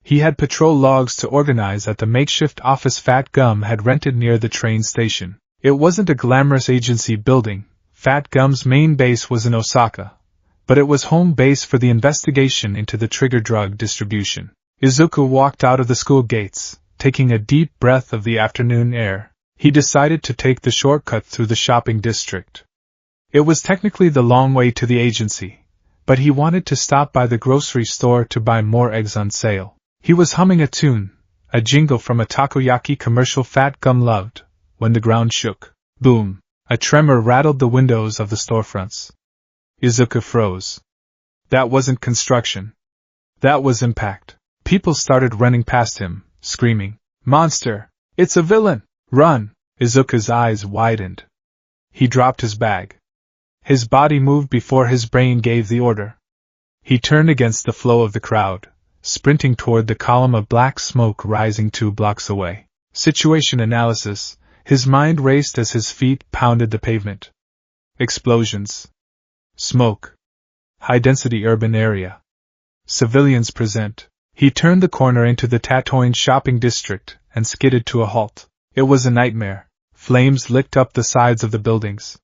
S1: He had patrol logs to organize at the makeshift office Fat Gum had rented near the train station. It wasn't a glamorous agency building. Fat Gum's main base was in Osaka, but it was home base for the investigation into the trigger drug distribution. Izuka walked out of the school gates, taking a deep breath of the afternoon air. He decided to take the shortcut through the shopping district. It was technically the long way to the agency, but he wanted to stop by the grocery store to buy more eggs on sale. He was humming a tune, a jingle from a takoyaki commercial Fat Gum loved, when the ground shook. Boom! A tremor rattled the windows of the storefronts. Izuka froze. That wasn't construction. That was impact. People started running past him, screaming, "Monster! It's a villain! Run!" Izuka's eyes widened. He dropped his bag. His body moved before his brain gave the order. He turned against the flow of the crowd, sprinting toward the column of black smoke rising 2 blocks away. Situation analysis. His mind raced as his feet pounded the pavement. Explosions. Smoke. High-density urban area. Civilians present. He turned the corner into the Tatooine shopping district and skidded to a halt. It was a nightmare. Flames licked up the sides of the buildings.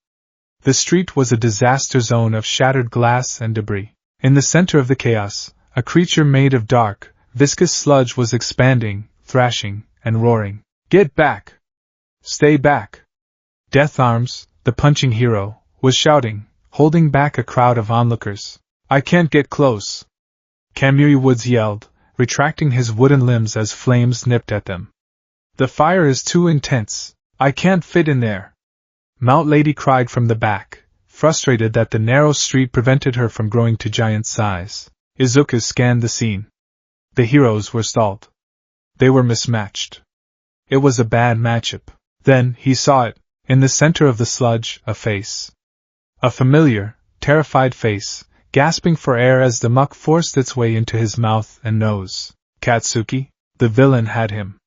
S1: The street was a disaster zone of shattered glass and debris. In the center of the chaos, a creature made of dark, viscous sludge was expanding, thrashing, and roaring. "Get back! Stay back!" Death Arms, the punching hero, was shouting, holding back a crowd of onlookers. "I can't get close!" Kamui Woods yelled, retracting his wooden limbs as flames nipped at them. "The fire is too intense. I can't fit in there!" Mount Lady cried from the back, frustrated that the narrow street prevented her from growing to giant size. Izuka scanned the scene. The heroes were stalled. They were mismatched. It was a bad matchup. Then, he saw it, in the center of the sludge, a face. A familiar, terrified face, gasping for air as the muck forced its way into his mouth and nose. Katsuki, the villain, had him.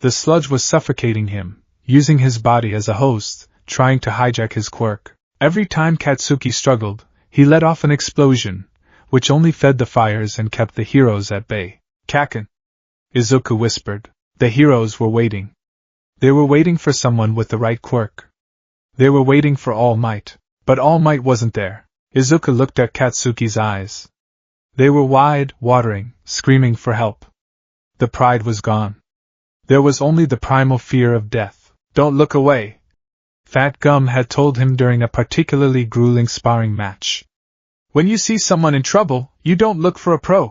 S1: The sludge was suffocating him, using his body as a host, trying to hijack his quirk. Every time Katsuki struggled, he let off an explosion, which only fed the fires and kept the heroes at bay. "Kaken," Izuka whispered. The heroes were waiting. They were waiting for someone with the right quirk. They were waiting for All Might. But All Might wasn't there. Izuka looked at Katsuki's eyes. They were wide, watering, screaming for help. The pride was gone. There was only the primal fear of death. "Don't look away," Fat Gum had told him during a particularly grueling sparring match. "When you see someone in trouble, you don't look for a pro.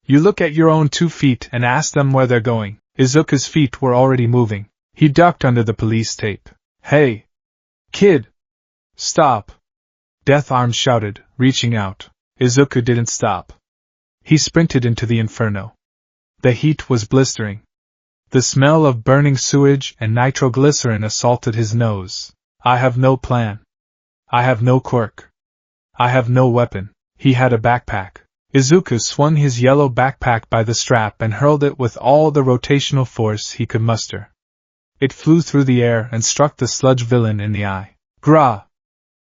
S1: You look at your own 2 feet and ask them where they're going." Izuka's feet were already moving. He ducked under the police tape. "Hey! Kid! Stop!" Death Arms shouted, reaching out. Izuka didn't stop. He sprinted into the inferno. The heat was blistering. The smell of burning sewage and nitroglycerin assaulted his nose. "I have no plan. I have no quirk. I have no weapon." He had a backpack. Izuka swung his yellow backpack by the strap and hurled it with all the rotational force he could muster. It flew through the air and struck the sludge villain in the eye. Gra!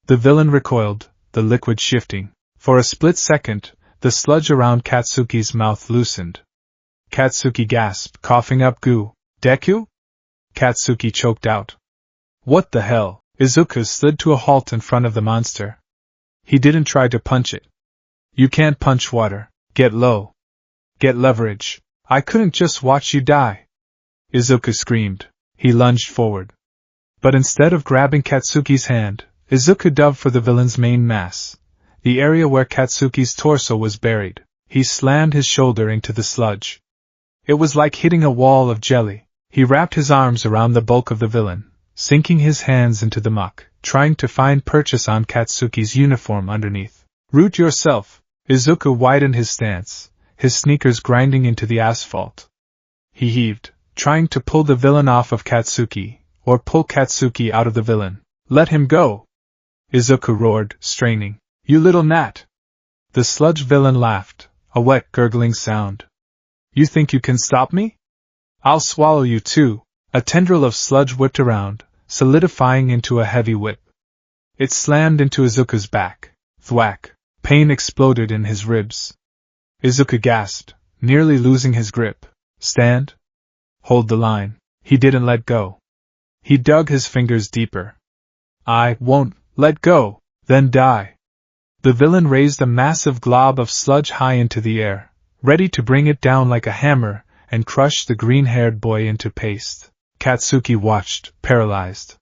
S1: The villain recoiled, the liquid shifting. For a split second, the sludge around Katsuki's mouth loosened. Katsuki gasped, coughing up goo. "Deku?" Katsuki choked out. "What the hell?" Izuka slid to a halt in front of the monster. He didn't try to punch it. "You can't punch water. Get low. Get leverage. I couldn't just watch you die." Izuka screamed. He lunged forward. But instead of grabbing Katsuki's hand, Izuka dove for the villain's main mass, the area where Katsuki's torso was buried. He slammed his shoulder into the sludge. It was like hitting a wall of jelly. He wrapped his arms around the bulk of the villain, sinking his hands into the muck, trying to find purchase on Katsuki's uniform underneath. "Root yourself!" Izuka widened his stance, his sneakers grinding into the asphalt. he heaved, trying to pull the villain off of Katsuki, or pull Katsuki out of the villain. Let him go! Izuku roared, straining. You little gnat! The sludge villain laughed, a wet gurgling sound. You think you can stop me? I'll swallow you too. A tendril of sludge whipped around, solidifying into a heavy whip. It slammed into Izuku's back. Thwack! Pain exploded in his ribs. Izuku gasped, nearly losing his grip. Stand. Hold the line. He didn't let go. He dug his fingers deeper. I won't let go, then die. The villain raised a massive glob of sludge high into the air, ready to bring it down like a hammer and crush the green-haired boy into paste. Katsuki watched, paralyzed.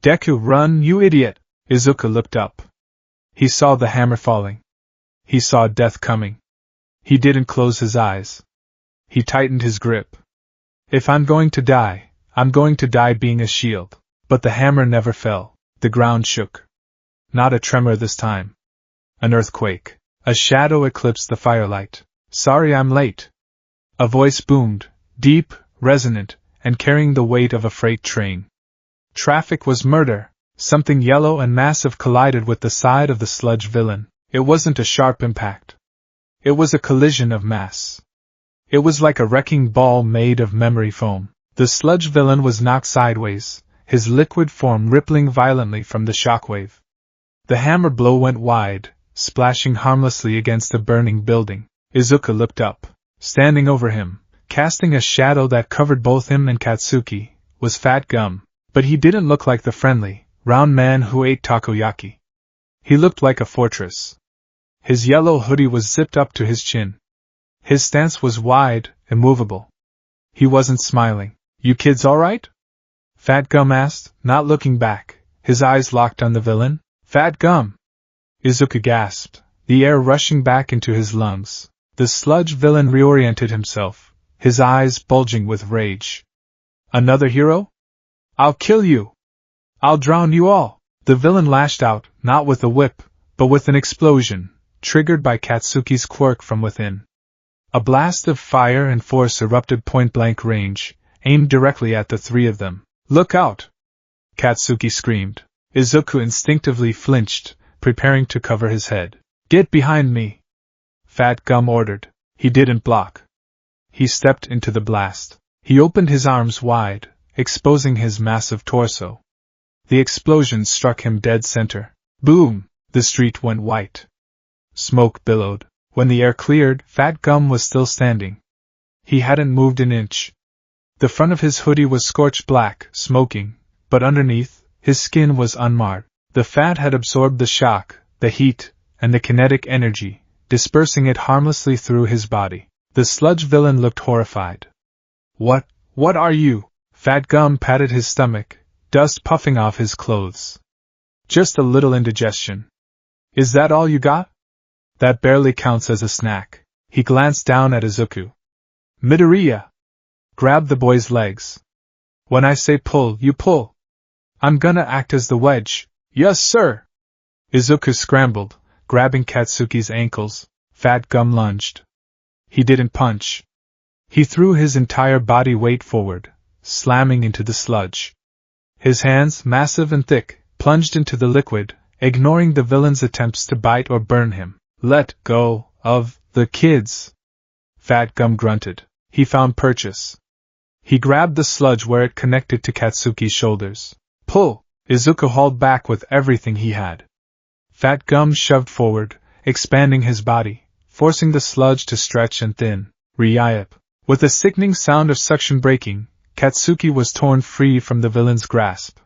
S1: Deku, run, you idiot! Izuku looked up. He saw the hammer falling. He saw death coming. He didn't close his eyes. He tightened his grip. If I'm going to die, I'm going to die being a shield. But the hammer never fell. The ground shook. Not a tremor this time. An earthquake. A shadow eclipsed the firelight. Sorry I'm late. A voice boomed, deep, resonant, and carrying the weight of a freight train. Traffic was murder. Something yellow and massive collided with the side of the sludge villain. It wasn't a sharp impact. It was a collision of mass. It was like a wrecking ball made of memory foam. The sludge villain was knocked sideways, his liquid form rippling violently from the shockwave. The hammer blow went wide, splashing harmlessly against a burning building. Izuku looked up. Standing over him, casting a shadow that covered both him and Katsuki, was Fat Gum. But he didn't look like the friendly, round man who ate takoyaki. He looked like a fortress. His yellow hoodie was zipped up to his chin. His stance was wide, immovable. He wasn't smiling. You kids all right? Fat Gum asked, not looking back, his eyes locked on the villain. Fat Gum! Izuku gasped, the air rushing back into his lungs. The sludge villain reoriented himself, his eyes bulging with rage. Another hero? I'll kill you! I'll drown you all! The villain lashed out, not with a whip, but with an explosion, triggered by Katsuki's quirk from within. A blast of fire and force erupted point-blank range, aimed directly at the three of them. Look out! Katsuki screamed. Izuku instinctively flinched, preparing to cover his head. Get behind me! Fat Gum ordered. He didn't block. He stepped into the blast. He opened his arms wide, exposing his massive torso. The explosion struck him dead center. Boom! The street went white. Smoke billowed. When the air cleared, Fat Gum was still standing. He hadn't moved an inch. The front of his hoodie was scorched black, smoking, but underneath, his skin was unmarred. The fat had absorbed the shock, the heat, and the kinetic energy, dispersing it harmlessly through his body. The sludge villain looked horrified. What are you? Fat Gum patted his stomach, dust puffing off his clothes. Just a little indigestion. Is that all you got? That barely counts as a snack. He glanced down at Izuku. Midoriya! Grab the boy's legs. When I say pull, you pull. I'm gonna act as the wedge. Yes, sir! Izuku scrambled, grabbing Katsuki's ankles. Fat Gum lunged. He didn't punch. He threw his entire body weight forward, slamming into the sludge. His hands, massive and thick, plunged into the liquid, ignoring the villain's attempts to bite or burn him. Let go of the kids! Fat Gum grunted. He found purchase. He grabbed the sludge where it connected to Katsuki's shoulders. Pull! Izuku hauled back with everything he had. Fat Gum shoved forward, expanding his body, forcing the sludge to stretch and thin. Re-yip. With a sickening sound of suction breaking, Katsuki was torn free from the villain's grasp.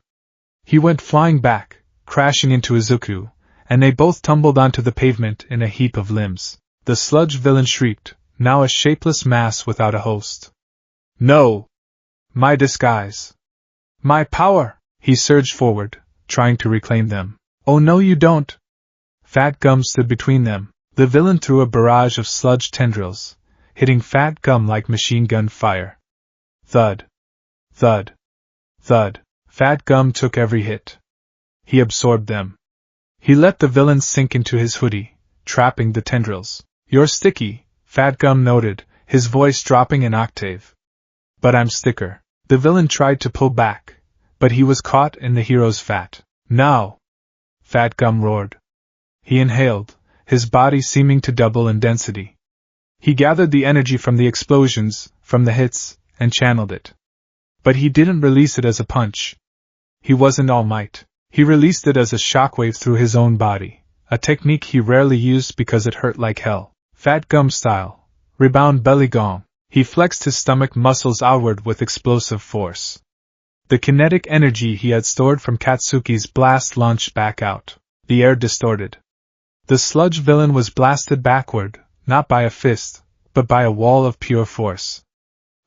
S1: He went flying back, crashing into Izuku, and they both tumbled onto the pavement in a heap of limbs. The sludge villain shrieked, now a shapeless mass without a host. No! My disguise! My power! He surged forward, trying to reclaim them. Oh no you don't! Fat Gum stood between them. The villain threw a barrage of sludge tendrils, hitting Fat Gum like machine gun fire. Thud. Thud. Thud. Fat Gum took every hit. He absorbed them. He let the villain sink into his hoodie, trapping the tendrils. You're sticky, Fat Gum noted, his voice dropping an octave. But I'm sticker. The villain tried to pull back, but he was caught in the hero's fat. Now! Fat Gum roared. He inhaled, his body seeming to double in density. He gathered the energy from the explosions, from the hits, and channeled it. But he didn't release it as a punch. He wasn't All Might. He released it as a shockwave through his own body, a technique he rarely used because it hurt like hell. Fat Gum style. Rebound belly gong. He flexed his stomach muscles outward with explosive force. The kinetic energy he had stored from Katsuki's blast launched back out. The air distorted. The sludge villain was blasted backward, not by a fist, but by a wall of pure force.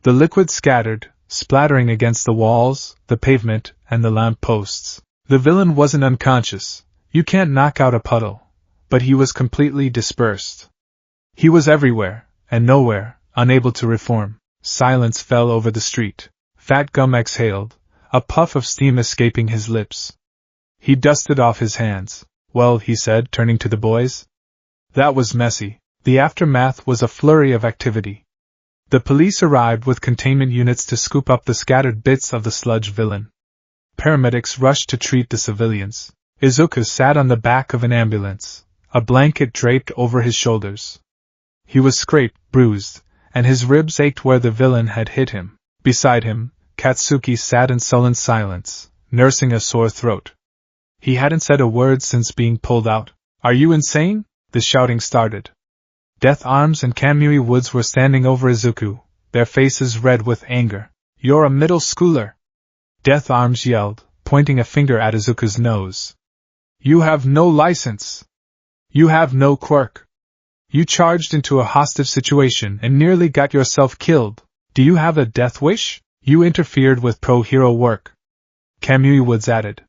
S1: The liquid scattered, splattering against the walls, the pavement, and the lamp posts. The villain wasn't unconscious. You can't knock out a puddle. But he was completely dispersed. He was everywhere, and nowhere, unable to reform. Silence fell over the street. Fat Gum exhaled, a puff of steam escaping his lips. He dusted off his hands. Well, he said, turning to the boys. That was messy. The aftermath was a flurry of activity. The police arrived with containment units to scoop up the scattered bits of the sludge villain. Paramedics rushed to treat the civilians. Izuku sat on the back of an ambulance, a blanket draped over his shoulders. He was scraped, bruised, and his ribs ached where the villain had hit him. Beside him, Katsuki sat in sullen silence, nursing a sore throat. He hadn't said a word since being pulled out. Are you insane? The shouting started. Death Arms and Kamui Woods were standing over Izuku, their faces red with anger. You're a middle schooler! Death Arms yelled, pointing a finger at Izuku's nose. You have no license! You have no quirk! You charged into a hostage situation and nearly got yourself killed. Do you have a death wish? You interfered with pro-hero work. Kamui Woods added.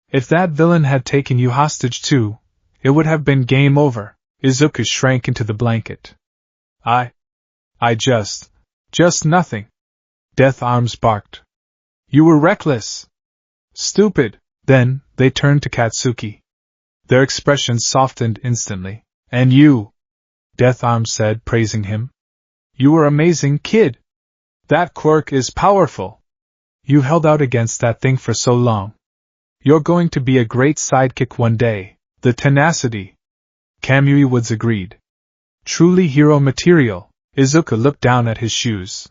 S1: If that villain had taken you hostage too, it would have been game over. Izuku shrank into the blanket. I just nothing. Death Arms barked. You were reckless. Stupid. Then, they turned to Katsuki. Their expressions softened instantly. And you, Death Arms said, praising him. You were amazing, kid. That quirk is powerful. You held out against that thing for so long. You're going to be a great sidekick one day. The tenacity. Kamui Woods agreed. Truly hero material. Izuku looked down at his shoes.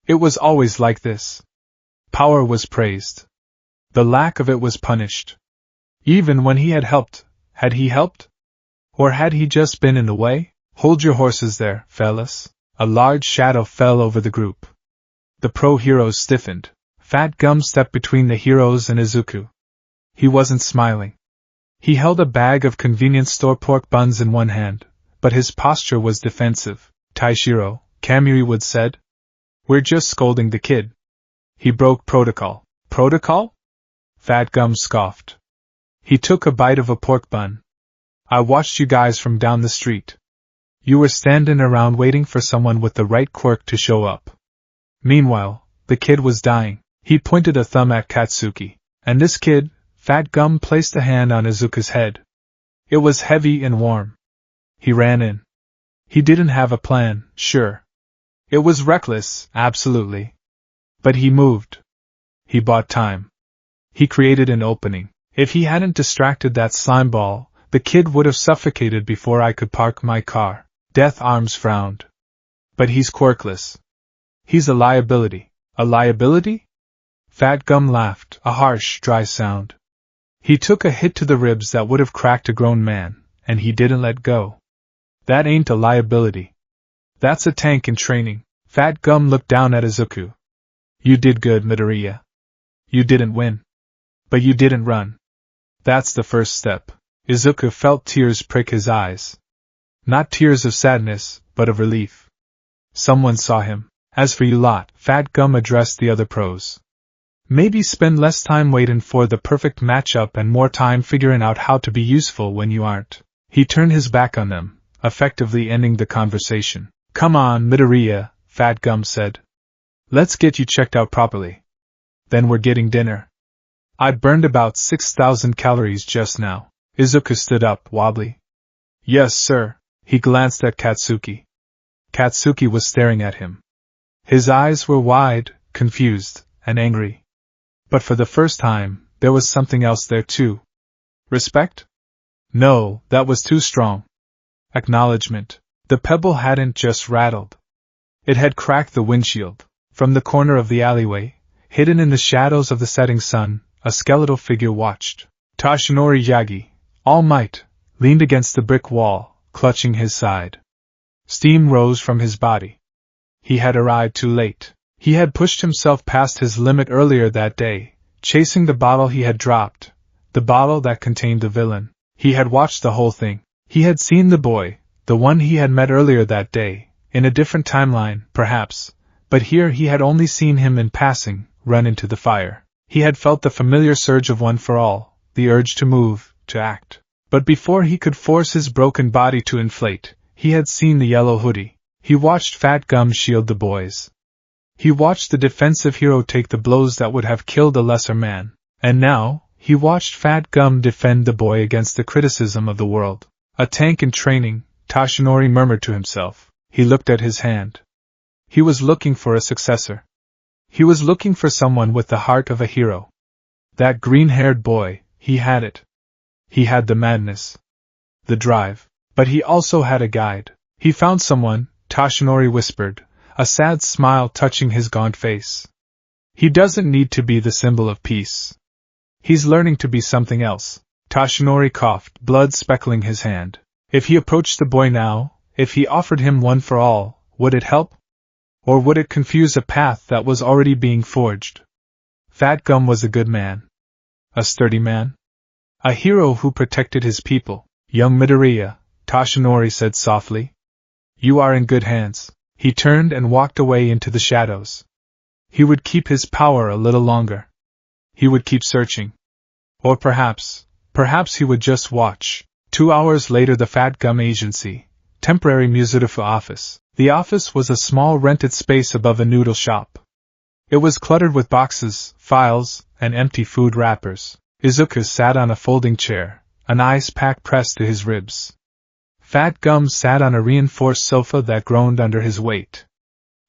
S1: It was always like this. Power was praised. The lack of it was punished. Even when he had he helped? Or had he just been in the way? Hold your horses there, fellas. A large shadow fell over the group. The pro-heroes stiffened. Fat Gum stepped between the heroes and Izuku. He wasn't smiling. He held a bag of convenience store pork buns in one hand, but his posture was defensive. Taishiro, Kamui Woods said. We're just scolding the kid. He broke protocol. Protocol? Fat Gum scoffed. He took a bite of a pork bun. I watched you guys from down the street. You were standing around waiting for someone with the right quirk to show up. Meanwhile, the kid was dying. He pointed a thumb at Katsuki. And this kid, Fat Gum placed a hand on Izuku's head. It was heavy and warm. He ran in. He didn't have a plan, sure. It was reckless, absolutely. But he moved. He bought time. He created an opening. If he hadn't distracted that slime ball, the kid would have suffocated before I could park my car. Death Arms frowned. But he's quirkless. He's a liability. A liability? Fat Gum laughed, a harsh, dry sound. He took a hit to the ribs that would have cracked a grown man, and he didn't let go. That ain't a liability. That's a tank in training. Fat Gum looked down at Izuku. You did good, Midoriya. You didn't win. But you didn't run. That's the first step. Izuku felt tears prick his eyes. Not tears of sadness, but of relief. Someone saw him. As for you lot, Fat Gum addressed the other pros. Maybe spend less time waiting for the perfect matchup and more time figuring out how to be useful when you aren't. He turned his back on them, effectively ending the conversation. Come on, Midoriya, Fat Gum said. Let's get you checked out properly. Then we're getting dinner. I burned about 6,000 calories just now. Izuku stood up, wobbly. Yes, sir. He glanced at Katsuki. Katsuki was staring at him. His eyes were wide, confused, and angry. But for the first time, there was something else there too. Respect? No, that was too strong. Acknowledgement. The pebble hadn't just rattled. It had cracked the windshield. From the corner of the alleyway, hidden in the shadows of the setting sun, a skeletal figure watched. Toshinori Yagi, All Might, leaned against the brick wall, clutching his side. Steam rose from his body. He had arrived too late. He had pushed himself past his limit earlier that day, chasing the bottle he had dropped, the bottle that contained the villain. He had watched the whole thing. He had seen the boy, the one he had met earlier that day, in a different timeline, perhaps, but here he had only seen him in passing, run into the fire. He had felt the familiar surge of one for all, the urge to move, to act. But before he could force his broken body to inflate, he had seen the yellow hoodie. He watched Fat Gum shield the boys. He watched the defensive hero take the blows that would have killed a lesser man. And now, he watched Fat Gum defend the boy against the criticism of the world. A tank in training, Toshinori murmured to himself. He looked at his hand. He was looking for a successor. He was looking for someone with the heart of a hero. That green-haired boy, he had it. He had the madness. The drive. But he also had a guide. He found someone, Toshinori whispered, a sad smile touching his gaunt face. He doesn't need to be the symbol of peace. He's learning to be something else. Toshinori coughed, blood speckling his hand. If he approached the boy now, if he offered him one for all, would it help? Or would it confuse a path that was already being forged? Fat Gum was a good man. A sturdy man. A hero who protected his people. Young Midoriya, Toshinori said softly. You are in good hands. He turned and walked away into the shadows. He would keep his power a little longer. He would keep searching. Or perhaps he would just watch. 2 hours later, the Fat Gum Agency, temporary Mizurufu office. The office was a small rented space above a noodle shop. It was cluttered with boxes, files, and empty food wrappers. Izuku sat on a folding chair, an ice pack pressed to his ribs. Fat Gum sat on a reinforced sofa that groaned under his weight.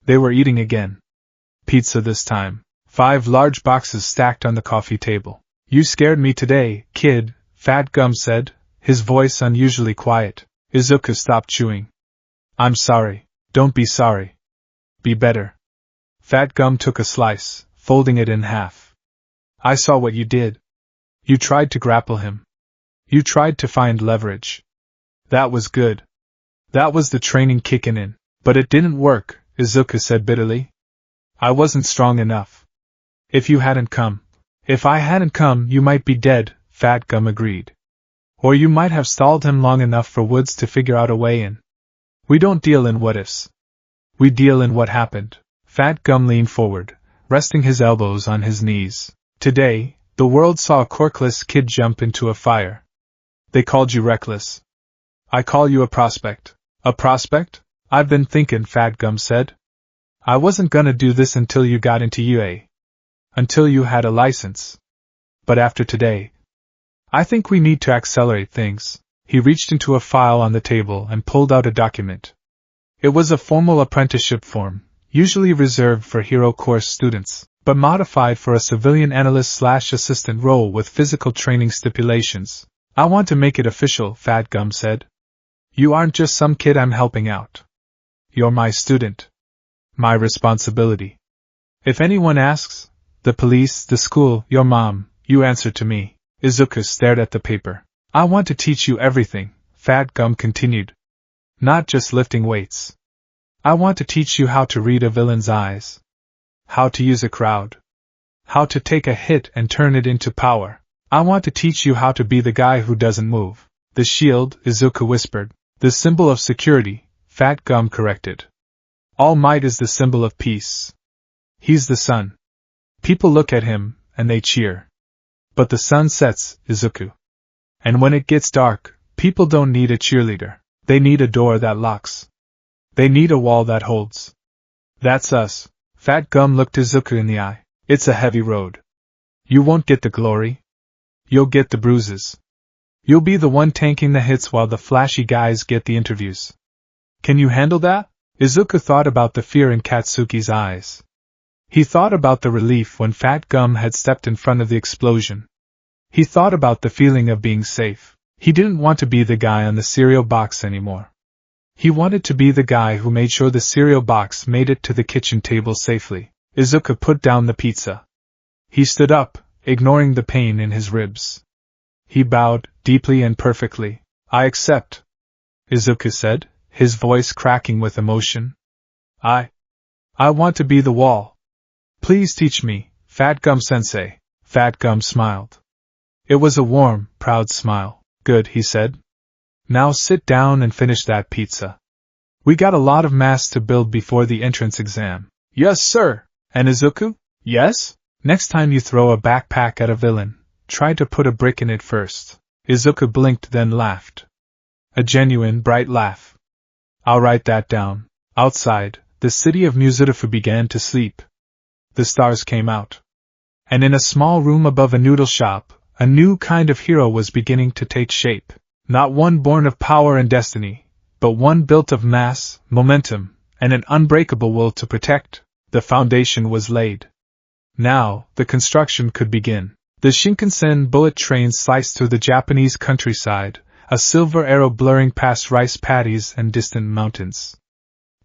S1: They were eating again. Pizza this time. 5 large boxes stacked on the coffee table. You scared me today, kid, Fat Gum said, his voice unusually quiet. Izuku stopped chewing. I'm sorry. Don't be sorry. Be better. Fat Gum took a slice, folding it in half. I saw what you did. You tried to grapple him. You tried to find leverage. That was good. That was the training kicking in. But it didn't work, Izuku said bitterly. I wasn't strong enough. If you hadn't come. If I hadn't come, you might be dead, Fat Gum agreed. Or you might have stalled him long enough for Woods to figure out a way in. We don't deal in what-ifs. We deal in what happened. Fat Gum leaned forward, resting his elbows on his knees. Today, the world saw a corkless kid jump into a fire. They called you reckless. I call you a prospect. A prospect? I've been thinking, Fat Gum said. I wasn't gonna do this until you got into UA. Until you had a license. But after today, I think we need to accelerate things. He reached into a file on the table and pulled out a document. It was a formal apprenticeship form, usually reserved for hero course students, but modified for a civilian analyst/assistant role with physical training stipulations. I want to make it official, Fat Gum said. You aren't just some kid I'm helping out. You're my student. My responsibility. If anyone asks, the police, the school, your mom, you answer to me. Izuku stared at the paper. I want to teach you everything, Fat Gum continued. Not just lifting weights. I want to teach you how to read a villain's eyes. How to use a crowd. How to take a hit and turn it into power. I want to teach you how to be the guy who doesn't move. The shield, Izuku whispered. The symbol of security, Fat Gum corrected. All Might is the symbol of peace. He's the sun. People look at him, and they cheer. But the sun sets, Izuku. And when it gets dark, people don't need a cheerleader. They need a door that locks. They need a wall that holds. That's us. Fat Gum looked Izuku in the eye. It's a heavy road. You won't get the glory. You'll get the bruises. You'll be the one tanking the hits while the flashy guys get the interviews. Can you handle that? Izuku thought about the fear in Katsuki's eyes. He thought about the relief when Fat Gum had stepped in front of the explosion. He thought about the feeling of being safe. He didn't want to be the guy on the cereal box anymore. He wanted to be the guy who made sure the cereal box made it to the kitchen table safely. Izuku put down the pizza. He stood up, ignoring the pain in his ribs. He bowed, deeply and perfectly. I accept, Izuku said, his voice cracking with emotion. I want to be the wall. Please teach me, Fat Gum Sensei. Fat Gum smiled. It was a warm, proud smile. Good, he said. Now sit down and finish that pizza. We got a lot of mass to build before the entrance exam. Yes, sir. And Izuku? Yes? Next time you throw a backpack at a villain, try to put a brick in it first. Izuku blinked then laughed. A genuine, bright laugh. I'll write that down. Outside, the city of Muzurifu began to sleep. The stars came out. And in a small room above a noodle shop, a new kind of hero was beginning to take shape. Not one born of power and destiny, but one built of mass, momentum, and an unbreakable will to protect. The foundation was laid. Now, the construction could begin. The Shinkansen bullet train sliced through the Japanese countryside, a silver arrow blurring past rice paddies and distant mountains.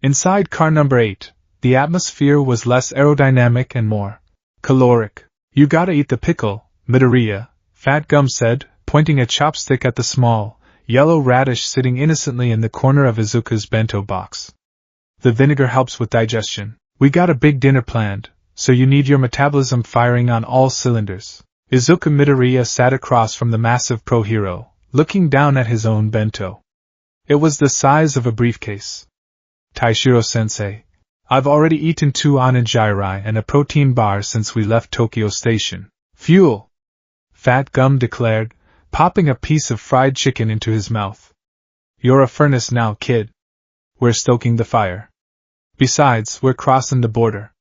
S1: Inside car number 8, the atmosphere was less aerodynamic and more caloric. You gotta eat the pickle, Midoriya, Fat Gum said, pointing a chopstick at the small, yellow radish sitting innocently in the corner of Izuku's bento box. The vinegar helps with digestion. We got a big dinner planned, so you need your metabolism firing on all cylinders. Izuku Midoriya sat across from the massive pro-hero, looking down at his own bento. It was the size of a briefcase. Taishiro-sensei, I've already eaten 2 onigiri and a protein bar since we left Tokyo Station. Fuel! Fat Gum declared, popping a piece of fried chicken into his mouth. You're a furnace now, kid. We're stoking the fire. Besides, we're crossing the border.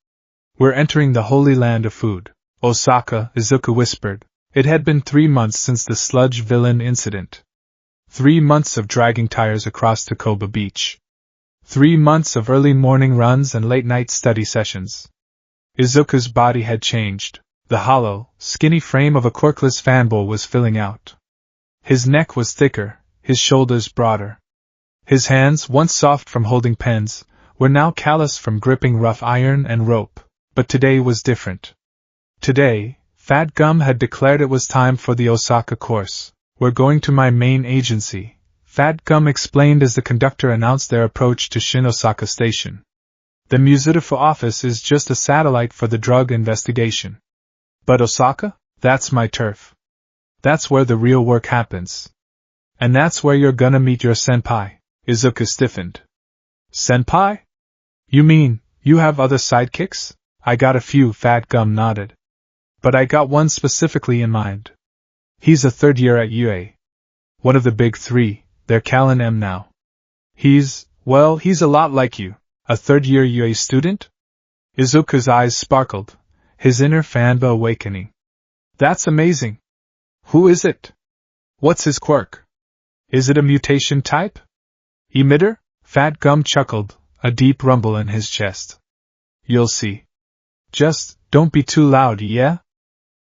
S1: We're entering the holy land of food. Osaka, Izuku whispered. It had been 3 months since the sludge villain incident. 3 months of dragging tires across Takoba Beach. 3 months of early morning runs and late-night study sessions. Izuku's body had changed. The hollow, skinny frame of a corkless fanboy was filling out. His neck was thicker, his shoulders broader. His hands, once soft from holding pens, were now callous from gripping rough iron and rope. But today was different. Today, Fat Gum had declared it was time for the Osaka course. We're going to my main agency, Fat Gum explained as the conductor announced their approach to Shin Osaka Station. The Muzurifu office is just a satellite for the drug investigation. But Osaka? That's my turf. That's where the real work happens. And that's where you're gonna meet your senpai. Izuku stiffened. Senpai? You mean, you have other sidekicks? I got a few, Fat Gum nodded. But I got one specifically in mind. He's a 3rd year at UA. One of the big 3, they're Callan M now. He's a lot like you. A 3rd year UA student? Izuku's eyes sparkled, his inner fanboy awakening. That's amazing. Who is it? What's his quirk? Is it a mutation type? Emitter? Fat Gum chuckled, a deep rumble in his chest. You'll see. Just, don't be too loud, yeah?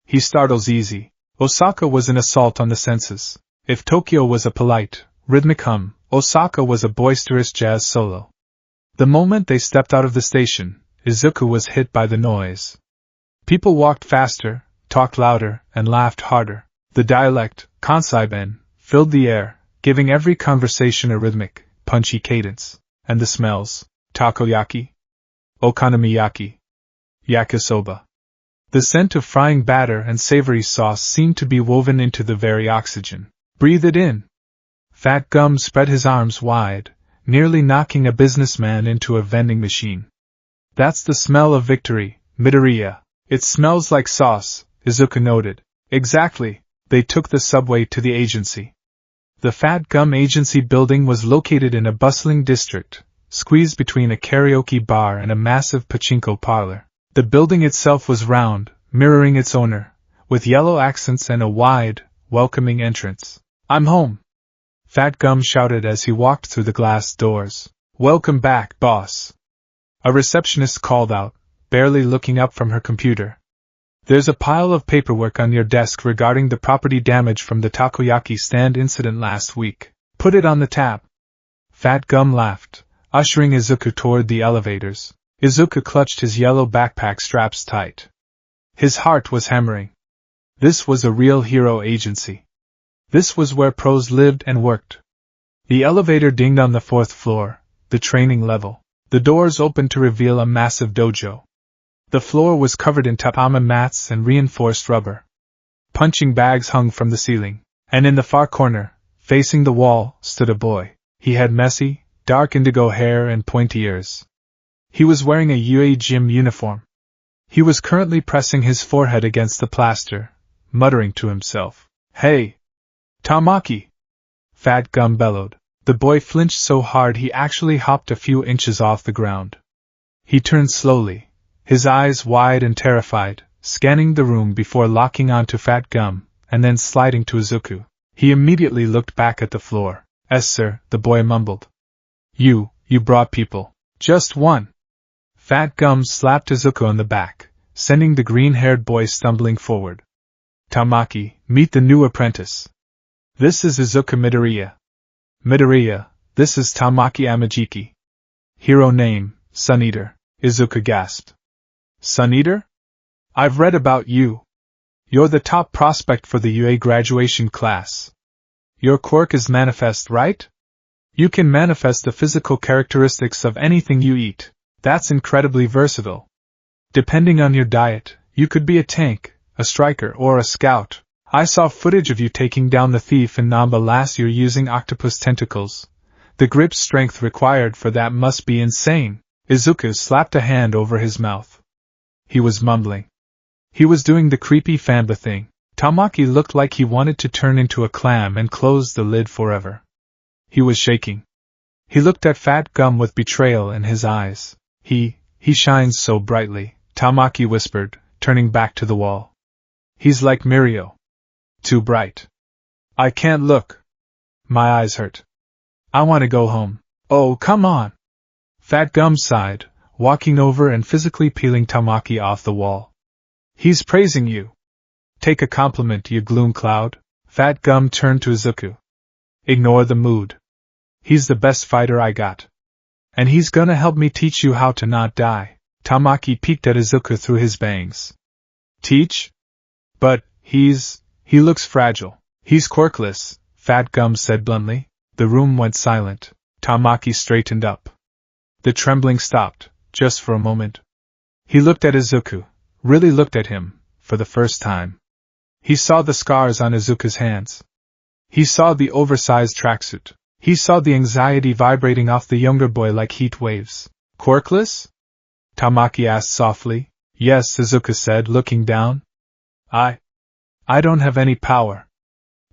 S1: He startles easy. Osaka was an assault on the senses. If Tokyo was a polite, rhythmic hum, Osaka was a boisterous jazz solo. The moment they stepped out of the station, Izuku was hit by the noise. People walked faster, talked louder, and laughed harder. The dialect, Kansai-ben, filled the air, giving every conversation a rhythmic, punchy cadence. And the smells, takoyaki, okonomiyaki, yakisoba. The scent of frying batter and savory sauce seemed to be woven into the very oxygen. Breathe it in. Fat Gum spread his arms wide, nearly knocking a businessman into a vending machine. That's the smell of victory, Midoriya. It smells like sauce, Izuku noted. Exactly. They took the subway to the agency. The Fat Gum agency building was located in a bustling district, squeezed between a karaoke bar and a massive pachinko parlor. The building itself was round, mirroring its owner, with yellow accents and a wide, welcoming entrance. I'm home! Fat Gum shouted as he walked through the glass doors. Welcome back, boss. A receptionist called out, barely looking up from her computer. There's a pile of paperwork on your desk regarding the property damage from the takoyaki stand incident last week. Put it on the tab. Fat Gum laughed, ushering Izuku toward the elevators. Izuku clutched his yellow backpack straps tight. His heart was hammering. This was a real hero agency. This was where pros lived and worked. The elevator dinged on the 4th floor, the training level. The doors opened to reveal a massive dojo. The floor was covered in tatami mats and reinforced rubber. Punching bags hung from the ceiling, and in the far corner, facing the wall, stood a boy. He had messy, dark indigo hair and pointy ears. He was wearing a UA gym uniform. He was currently pressing his forehead against the plaster, muttering to himself, "Hey! Tamaki!" Fat Gum bellowed. The boy flinched so hard he actually hopped a few inches off the ground. He turned slowly, his eyes wide and terrified, scanning the room before locking onto Fat Gum, and then sliding to Izuku. He immediately looked back at the floor. "Yes, sir," the boy mumbled. You brought people." "Just one." Fat Gum slapped Izuku on the back, sending the green-haired boy stumbling forward. "Tamaki, meet the new apprentice. This is Izuku Midoriya." "Midoriya, this is Tamaki Amajiki." "Hero name, Sun Eater," Izuku gasped. "Sun Eater? I've read about you. You're the top prospect for the UA graduation class. Your quirk is manifest, right? You can manifest the physical characteristics of anything you eat. That's incredibly versatile. Depending on your diet, you could be a tank, a striker, or a scout. I saw footage of you taking down the thief in Namba last year using octopus tentacles. The grip strength required for that must be insane." Izuku slapped a hand over his mouth. He was mumbling. He was doing the creepy Famba thing. Tamaki looked like he wanted to turn into a clam and close the lid forever. He was shaking. He looked at Fat Gum with betrayal in his eyes. He shines so brightly," Tamaki whispered, turning back to the wall. "He's like Mirio. Too bright. I can't look. My eyes hurt. I want to go home." "Oh, come on." Fat Gum sighed, walking over and physically peeling Tamaki off the wall. "He's praising you. Take a compliment, you gloom cloud." Fat Gum turned to Izuku. "Ignore the mood. He's the best fighter I got. And he's gonna help me teach you how to not die." Tamaki peeked at Izuku through his bangs. "Teach? But, he looks fragile. He's quirkless," Fat Gum said bluntly. The room went silent. Tamaki straightened up. The trembling stopped, just for a moment. He looked at Izuku, really looked at him, for the first time. He saw the scars on Izuku's hands. He saw the oversized tracksuit. He saw the anxiety vibrating off the younger boy like heat waves. "Quirkless?" Tamaki asked softly. "Yes," Izuku said, looking down. I don't have any power.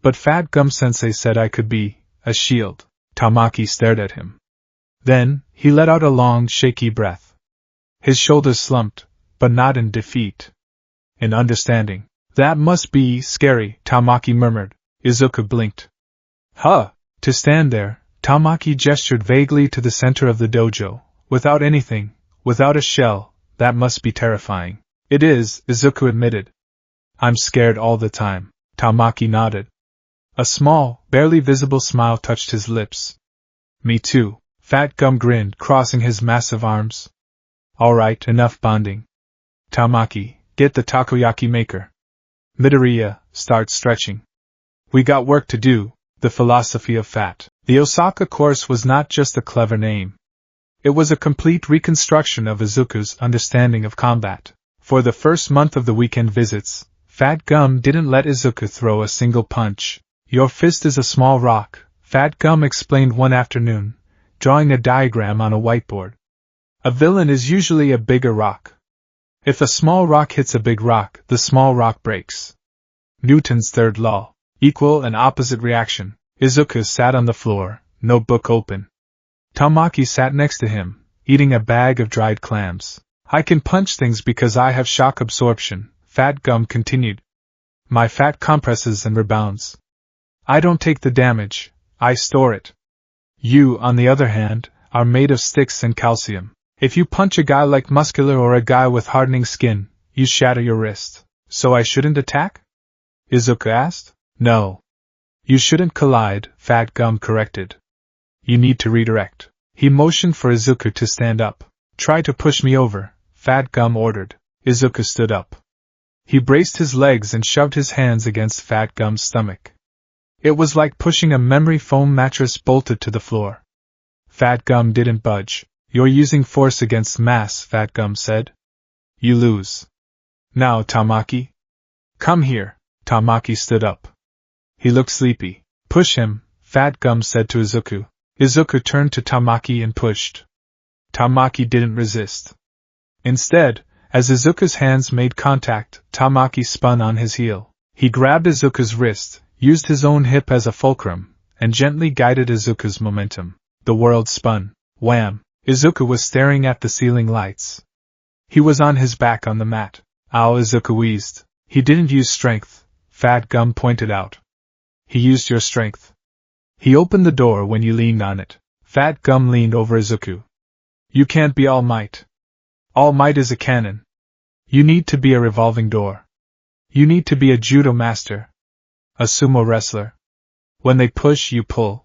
S1: But Fat Gum Sensei said I could be a shield." Tamaki stared at him. Then, he let out a long, shaky breath. His shoulders slumped, but not in defeat. In understanding. "That must be scary," Tamaki murmured. Izuku blinked. "Huh!" To stand there, Tamaki gestured vaguely to the center of the dojo. "Without anything, without a shell, that must be terrifying." "It is," Izuku admitted. "I'm scared all the time." Tamaki nodded. A small, barely visible smile touched his lips. "Me too." Fat Gum grinned, crossing his massive arms. "All right, enough bonding. Tamaki, get the takoyaki maker. Midoriya, start stretching. We got work to do." The philosophy of Fat. The Osaka course was not just a clever name. It was a complete reconstruction of Izuku's understanding of combat. For the first month of the weekend visits, Fat Gum didn't let Izuku throw a single punch. "Your fist is a small rock," Fat Gum explained one afternoon, drawing a diagram on a whiteboard. "A villain is usually a bigger rock. If a small rock hits a big rock, the small rock breaks. Newton's third law. Equal and opposite reaction." Izuku sat on the floor, notebook open. Tamaki sat next to him, eating a bag of dried clams. "I can punch things because I have shock absorption," Fat Gum continued. "My fat compresses and rebounds. I don't take the damage, I store it. You, on the other hand, are made of sticks and calcium. If you punch a guy like Muscular or a guy with hardening skin, you shatter your wrist. So I shouldn't attack? Izuku asked. No. You shouldn't collide, Fat Gum corrected. You need to redirect. He motioned for Izuku to stand up. Try to push me over, Fat Gum ordered. Izuku stood up. He braced his legs and shoved his hands against Fat Gum's stomach. It was like pushing a memory foam mattress bolted to the floor. Fat Gum didn't budge. You're using force against mass, Fat Gum said. You lose. Now, Tamaki. Come here. Tamaki stood up. He looked sleepy. Push him, Fat Gum said to Izuku. Izuku turned to Tamaki and pushed. Tamaki didn't resist. Instead, as Izuku's hands made contact, Tamaki spun on his heel. He grabbed Izuku's wrist, used his own hip as a fulcrum, and gently guided Izuku's momentum. The world spun. Wham! Izuku was staring at the ceiling lights. He was on his back on the mat. Ow, Izuku wheezed. He didn't use strength, Fat Gum pointed out. He used your strength. He opened the door when you leaned on it. Fat Gum leaned over Izuku. You can't be All Might. All Might is a cannon. You need to be a revolving door. You need to be a judo master. A sumo wrestler. When they push, you pull.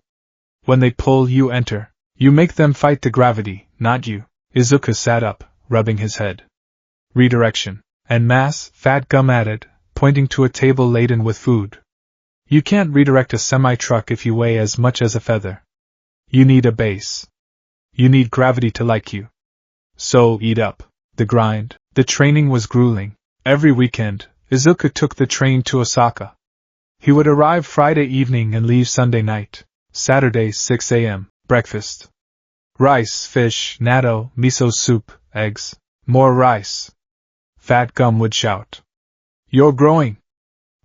S1: When they pull, you enter. You make them fight the gravity, not you. Izuku sat up, rubbing his head. Redirection. And mass, Fat Gum added, pointing to a table laden with food. You can't redirect a semi-truck if you weigh as much as a feather. You need a base. You need gravity to like you. So, eat up. The grind. The training was grueling. Every weekend, Izuku took the train to Osaka. He would arrive Friday evening and leave Sunday night. Saturday, 6 a.m., breakfast. Rice, fish, natto, miso soup, eggs. More rice. Fat Gum would shout. You're growing.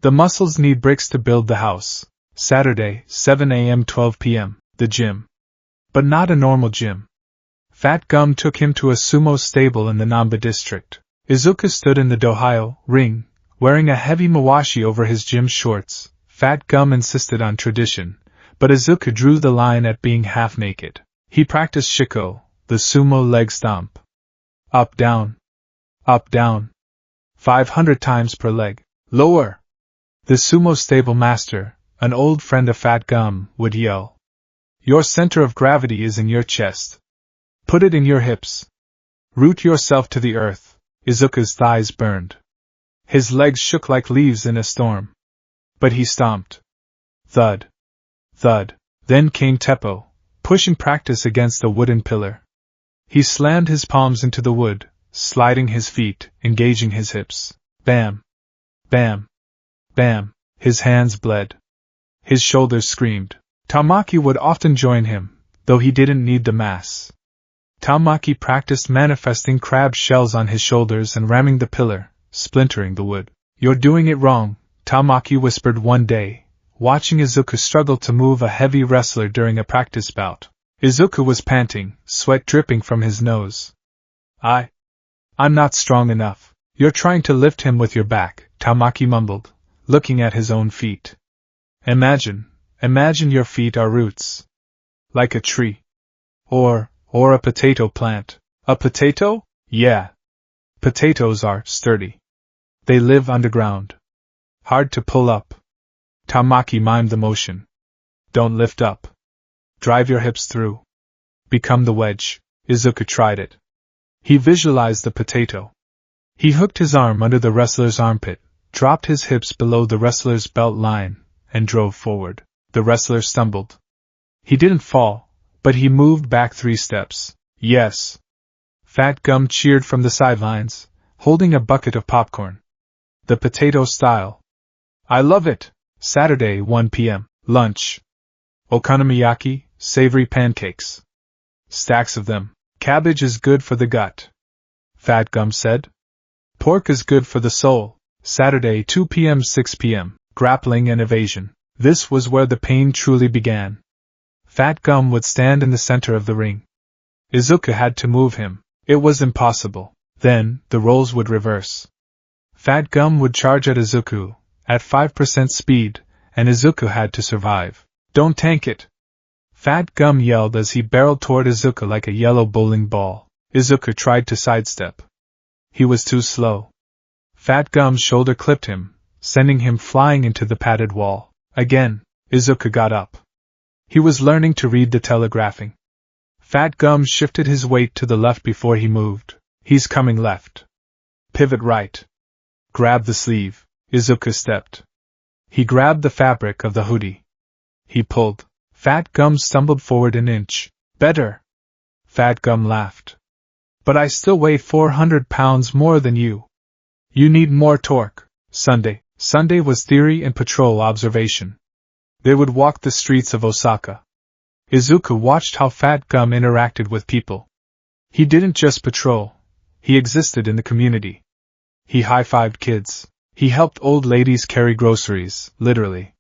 S1: The muscles need bricks to build the house. Saturday, 7 a.m. 12 p.m., the gym. But not a normal gym. Fat Gum took him to a sumo stable in the Namba district. Izuku stood in the dohyo ring, wearing a heavy mawashi over his gym shorts. Fat Gum insisted on tradition, but Izuku drew the line at being half naked. He practiced shiko, the sumo leg stomp. Up, down. Up, down. 500 times per leg. Lower. The sumo stable master, an old friend of Fat Gum, would yell. Your center of gravity is in your chest. Put it in your hips. Root yourself to the earth. Izuku's thighs burned. His legs shook like leaves in a storm. But he stomped. Thud. Thud. Then came Teppo, pushing practice against a wooden pillar. He slammed his palms into the wood, sliding his feet, engaging his hips. Bam. Bam. Bam. His hands bled. His shoulders screamed. Tamaki would often join him, though he didn't need the mass. Tamaki practiced manifesting crab shells on his shoulders and ramming the pillar, splintering the wood. You're doing it wrong, Tamaki whispered one day, watching Izuku struggle to move a heavy wrestler during a practice bout. Izuku was panting, sweat dripping from his nose. I'm not strong enough. You're trying to lift him with your back, Tamaki mumbled, looking at his own feet. Imagine your feet are roots. Like a tree. Or a potato plant. A potato? Yeah. Potatoes are sturdy. They live underground. Hard to pull up. Tamaki mimed the motion. Don't lift up. Drive your hips through. Become the wedge. Izuku tried it. He visualized the potato. He hooked his arm under the wrestler's armpit, dropped his hips below the wrestler's belt line, and drove forward. The wrestler stumbled. He didn't fall, but he moved back 3 steps. Yes. Fat Gum cheered from the sidelines, holding a bucket of popcorn. The potato style. I love it. Saturday, 1 p.m. Lunch. Okonomiyaki, savory pancakes. Stacks of them. Cabbage is good for the gut. Fat Gum said. Pork is good for the soul. Saturday, 2 p.m. 6 p.m. Grappling and evasion. This was where the pain truly began. Fat Gum would stand in the center of the ring. Izuku had to move him. It was impossible. Then, the roles would reverse. Fat Gum would charge at Izuku, at 5% speed, and Izuku had to survive. Don't tank it. Fat Gum yelled as he barreled toward Izuku like a yellow bowling ball. Izuku tried to sidestep. He was too slow. Fat Gum's shoulder clipped him, sending him flying into the padded wall. Again, Izuku got up. He was learning to read the telegraphing. Fat Gum shifted his weight to the left before he moved. He's coming left. Pivot right. Grab the sleeve. Izuku stepped. He grabbed the fabric of the hoodie. He pulled. Fat Gum stumbled forward an inch. Better. Fat Gum laughed. But I still weigh 400 pounds more than you. You need more torque. Sunday was theory and patrol observation. They would walk the streets of Osaka. Izuku watched how Fat Gum interacted with people. He didn't just patrol. He existed in the community. He high-fived kids. He helped old ladies carry groceries, literally.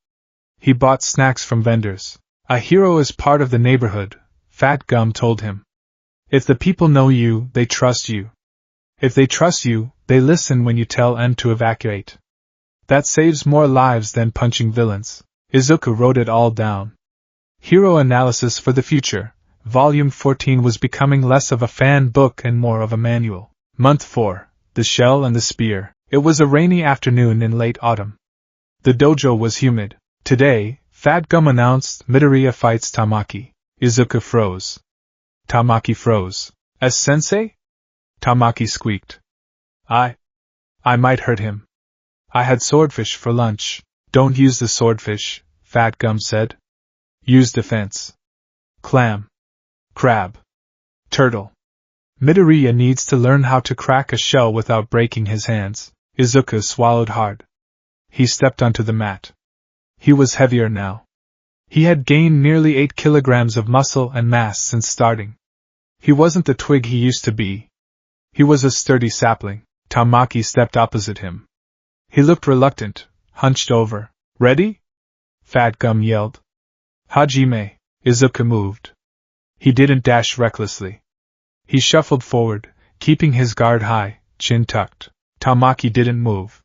S1: He bought snacks from vendors. A hero is part of the neighborhood, Fat Gum told him. If the people know you, they trust you. If they trust you, they listen when you tell N to evacuate. That saves more lives than punching villains. Izuku wrote it all down. Hero Analysis for the Future, Volume 14 was becoming less of a fan book and more of a manual. Month 4, The Shell and the Spear. It was a rainy afternoon in late autumn. The dojo was humid. Today, Fat Gum announced, Midoriya fights Tamaki. Izuku froze. Tamaki froze. As sensei? Tamaki squeaked. I might hurt him. I had swordfish for lunch. Don't use the swordfish, Fat Gum said. Use defense. Clam. Crab. Turtle. Midoriya needs to learn how to crack a shell without breaking his hands. Izuku swallowed hard. He stepped onto the mat. He was heavier now. He had gained nearly 8 kilograms of muscle and mass since starting. He wasn't the twig he used to be. He was a sturdy sapling. Tamaki stepped opposite him. He looked reluctant, hunched over. Ready? Fat Gum yelled. Hajime. Izuku moved. He didn't dash recklessly. He shuffled forward, keeping his guard high, chin tucked. Tamaki didn't move.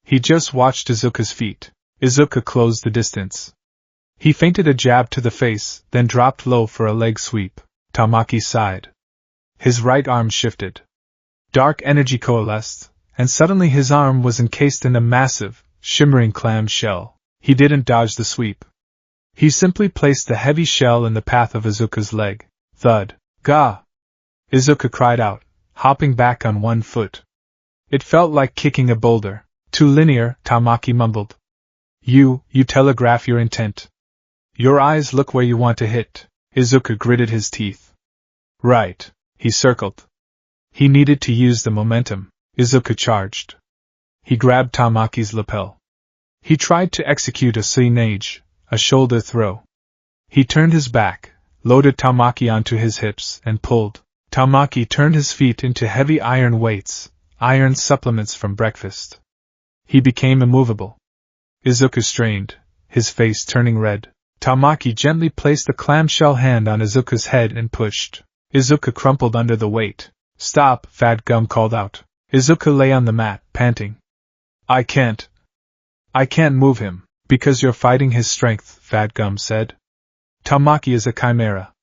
S1: He just watched Izuku's feet. Izuku closed the distance. He feinted a jab to the face, then dropped low for a leg sweep. Tamaki sighed. His right arm shifted. Dark energy coalesced, and suddenly his arm was encased in a massive, shimmering clam shell. He didn't dodge the sweep. He simply placed the heavy shell in the path of Izuku's leg. Thud. Gah! Izuku cried out, hopping back on one foot. It felt like kicking a boulder. Too linear, Tamaki mumbled. You telegraph your intent. Your eyes look where you want to hit. Izuku gritted his teeth. Right. He circled. He needed to use the momentum. Izuku charged. He grabbed Tamaki's lapel. He tried to execute a sinage, a shoulder throw. He turned his back, loaded Tamaki onto his hips, and pulled. Tamaki turned his feet into heavy iron weights, iron supplements from breakfast. He became immovable. Izuku strained, his face turning red. Tamaki gently placed a clamshell hand on Izuku's head and pushed. Izuku crumpled under the weight. Stop, Fat Gum called out. Izuku lay on the mat, panting. I can't move him. Because you're fighting his strength, Fat Gum said. Tamaki is a chimera.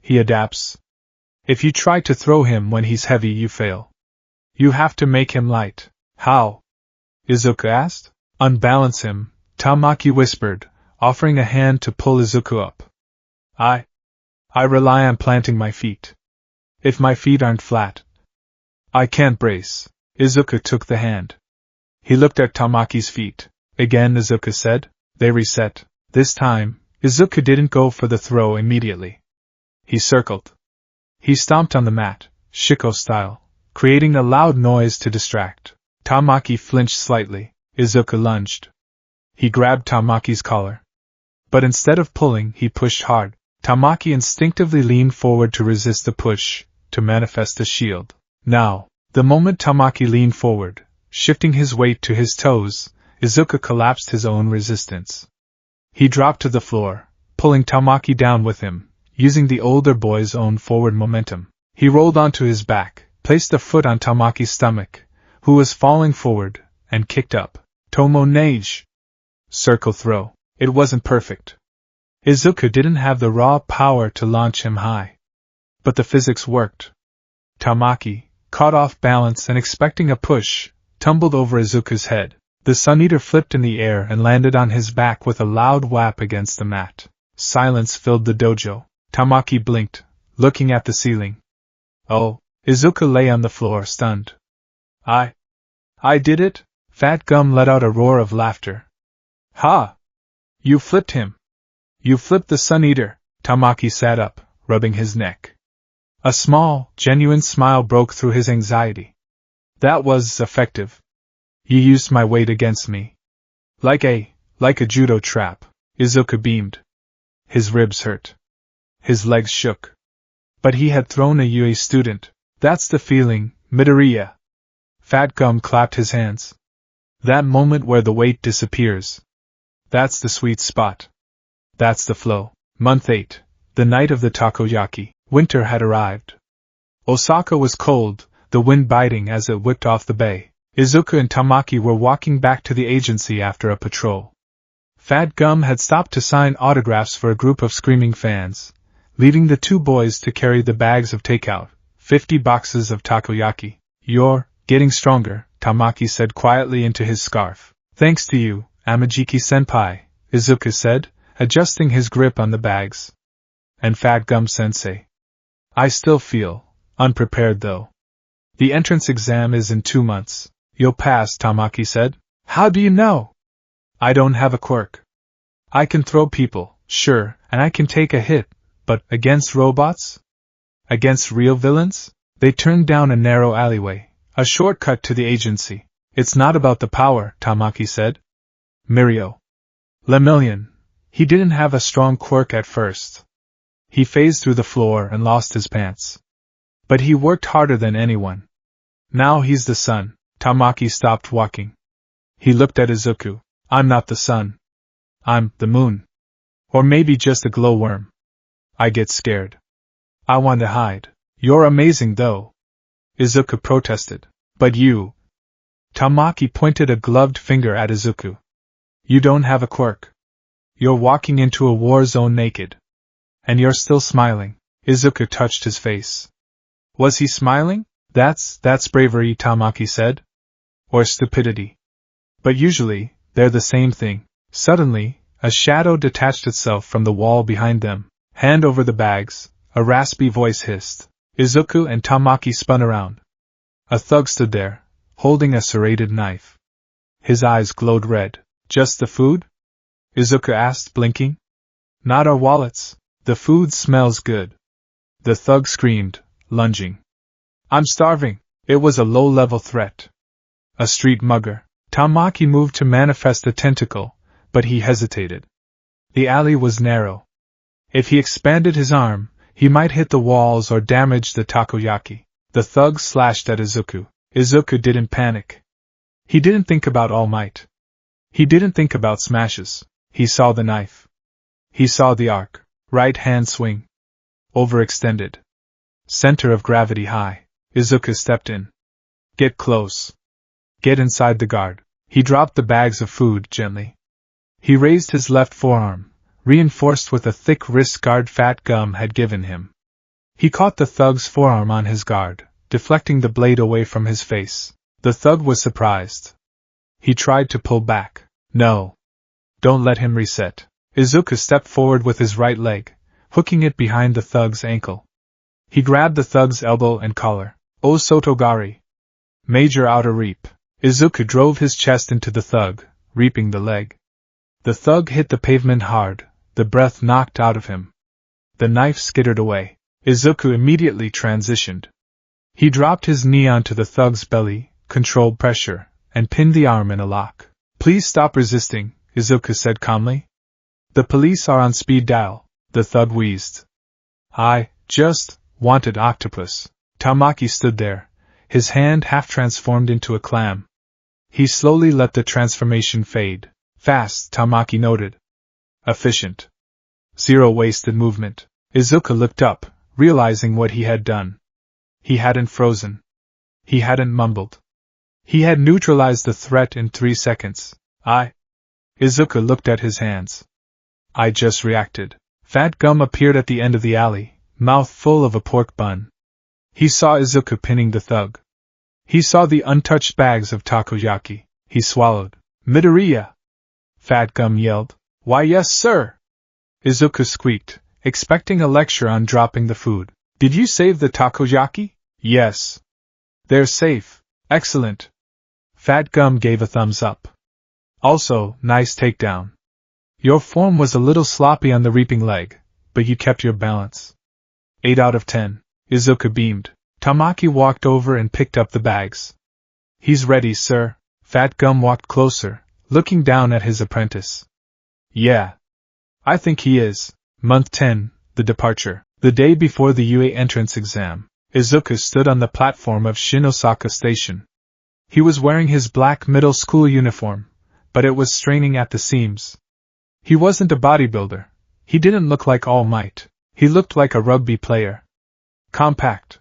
S1: He adapts. If you try to throw him when he's heavy, you fail. You have to make him light. How? Izuku asked. Unbalance him, Tamaki whispered, offering a hand to pull Izuku up. I rely on planting my feet. If my feet aren't flat, I can't brace. Izuku took the hand. He looked at Tamaki's feet. Again, Izuku said. They reset. This time, Izuku didn't go for the throw immediately. He circled. He stomped on the mat, Shiko style, creating a loud noise to distract. Tamaki flinched slightly. Izuku lunged. He grabbed Tamaki's collar. But instead of pulling, he pushed hard. Tamaki instinctively leaned forward to resist the push, to manifest a shield. Now, the moment Tamaki leaned forward, shifting his weight to his toes, Izuku collapsed his own resistance. He dropped to the floor, pulling Tamaki down with him, using the older boy's own forward momentum. He rolled onto his back, placed a foot on Tamaki's stomach, who was falling forward, and kicked up. Tomo Nage. Circle throw. It wasn't perfect. Izuku didn't have the raw power to launch him high. But the physics worked. Tamaki, caught off balance and expecting a push, tumbled over Izuku's head. The Sun Eater flipped in the air and landed on his back with a loud whap against the mat. Silence filled the dojo. Tamaki blinked, looking at the ceiling. Oh, Izuku lay on the floor, stunned. I did it? Fat Gum let out a roar of laughter. Ha! You flipped him. You flipped the Sun Eater. Tamaki sat up, rubbing his neck. A small, genuine smile broke through his anxiety. That was effective. You used my weight against me. Like a judo trap. Izuku beamed. His ribs hurt. His legs shook. But he had thrown a UA student. That's the feeling, Midoriya. Fat Gum clapped his hands. That moment where the weight disappears. That's the sweet spot. That's the flow. Month 8, the night of the takoyaki. Winter had arrived. Osaka was cold, the wind biting as it whipped off the bay. Izuku and Tamaki were walking back to the agency after a patrol. Fat Gum had stopped to sign autographs for a group of screaming fans, leaving the two boys to carry the bags of takeout, 50 boxes of takoyaki. You're getting stronger, Tamaki said quietly into his scarf. Thanks to you, Amajiki-senpai, Izuku said, adjusting his grip on the bags. And Fat Gum-sensei. I still feel unprepared though. The entrance exam is in 2 months. You'll pass, Tamaki said. How do you know? I don't have a quirk. I can throw people, sure, and I can take a hit, but against robots? Against real villains? They turned down a narrow alleyway, a shortcut to the agency. It's not about the power, Tamaki said. Mirio. Lemillion. He didn't have a strong quirk at first. He phased through the floor and lost his pants. But he worked harder than anyone. Now he's the sun. Tamaki stopped walking. He looked at Izuku. I'm not the sun. I'm the moon. Or maybe just a glowworm. I get scared. I want to hide. You're amazing though. Izuku protested. But you. Tamaki pointed a gloved finger at Izuku. You don't have a quirk. You're walking into a war zone naked. And you're still smiling. Izuku touched his face. Was he smiling? That's bravery, Tamaki said. Or stupidity. But usually, they're the same thing. Suddenly, a shadow detached itself from the wall behind them. Hand over the bags, a raspy voice hissed. Izuku and Tamaki spun around. A thug stood there, holding a serrated knife. His eyes glowed red. Just the food? Izuku asked, blinking. Not our wallets. The food smells good. The thug screamed, lunging. I'm starving. It was a low-level threat. A street mugger. Tamaki moved to manifest a tentacle, but he hesitated. The alley was narrow. If he expanded his arm, he might hit the walls or damage the takoyaki. The thug slashed at Izuku. Izuku didn't panic. He didn't think about All Might. He didn't think about smashes. He saw the knife. He saw the arc. Right hand swing. Overextended. Center of gravity high. Izuku stepped in. Get close. Get inside the guard. He dropped the bags of food gently. He raised his left forearm, reinforced with a thick wrist guard Fat Gum had given him. He caught the thug's forearm on his guard, deflecting the blade away from his face. The thug was surprised. He tried to pull back. No. Don't let him reset. Izuku stepped forward with his right leg, hooking it behind the thug's ankle. He grabbed the thug's elbow and collar. O Sotogari. Major outer reap. Izuku drove his chest into the thug, reaping the leg. The thug hit the pavement hard, the breath knocked out of him. The knife skittered away. Izuku immediately transitioned. He dropped his knee onto the thug's belly, controlled pressure, and pinned the arm in a lock. Please stop resisting, Izuku said calmly. The police are on speed dial, the thug wheezed. I just wanted octopus. Tamaki stood there, his hand half transformed into a clam. He slowly let the transformation fade. Fast, Tamaki noted. Efficient. Zero wasted movement. Izuku looked up, realizing what he had done. He hadn't frozen. He hadn't mumbled. He had neutralized the threat in 3 seconds. Izuku looked at his hands. I just reacted. Fat Gum appeared at the end of the alley, mouth full of a pork bun. He saw Izuku pinning the thug. He saw the untouched bags of takoyaki. He swallowed. Midoriya! Fat Gum yelled. Why yes, sir! Izuku squeaked, expecting a lecture on dropping the food. Did you save the takoyaki? Yes. They're safe. Excellent. Fat Gum gave a thumbs up. Also, nice takedown. Your form was a little sloppy on the reaping leg, but you kept your balance. 8 out of 10. Izuku beamed. Tamaki walked over and picked up the bags. He's ready, sir. Fat Gum walked closer, looking down at his apprentice. Yeah. I think he is. Month 10, the departure. The day before the UA entrance exam, Izuku stood on the platform of Osaka Station. He was wearing his black middle school uniform, but it was straining at the seams. He wasn't a bodybuilder. He didn't look like All Might. He looked like a rugby player. Compact.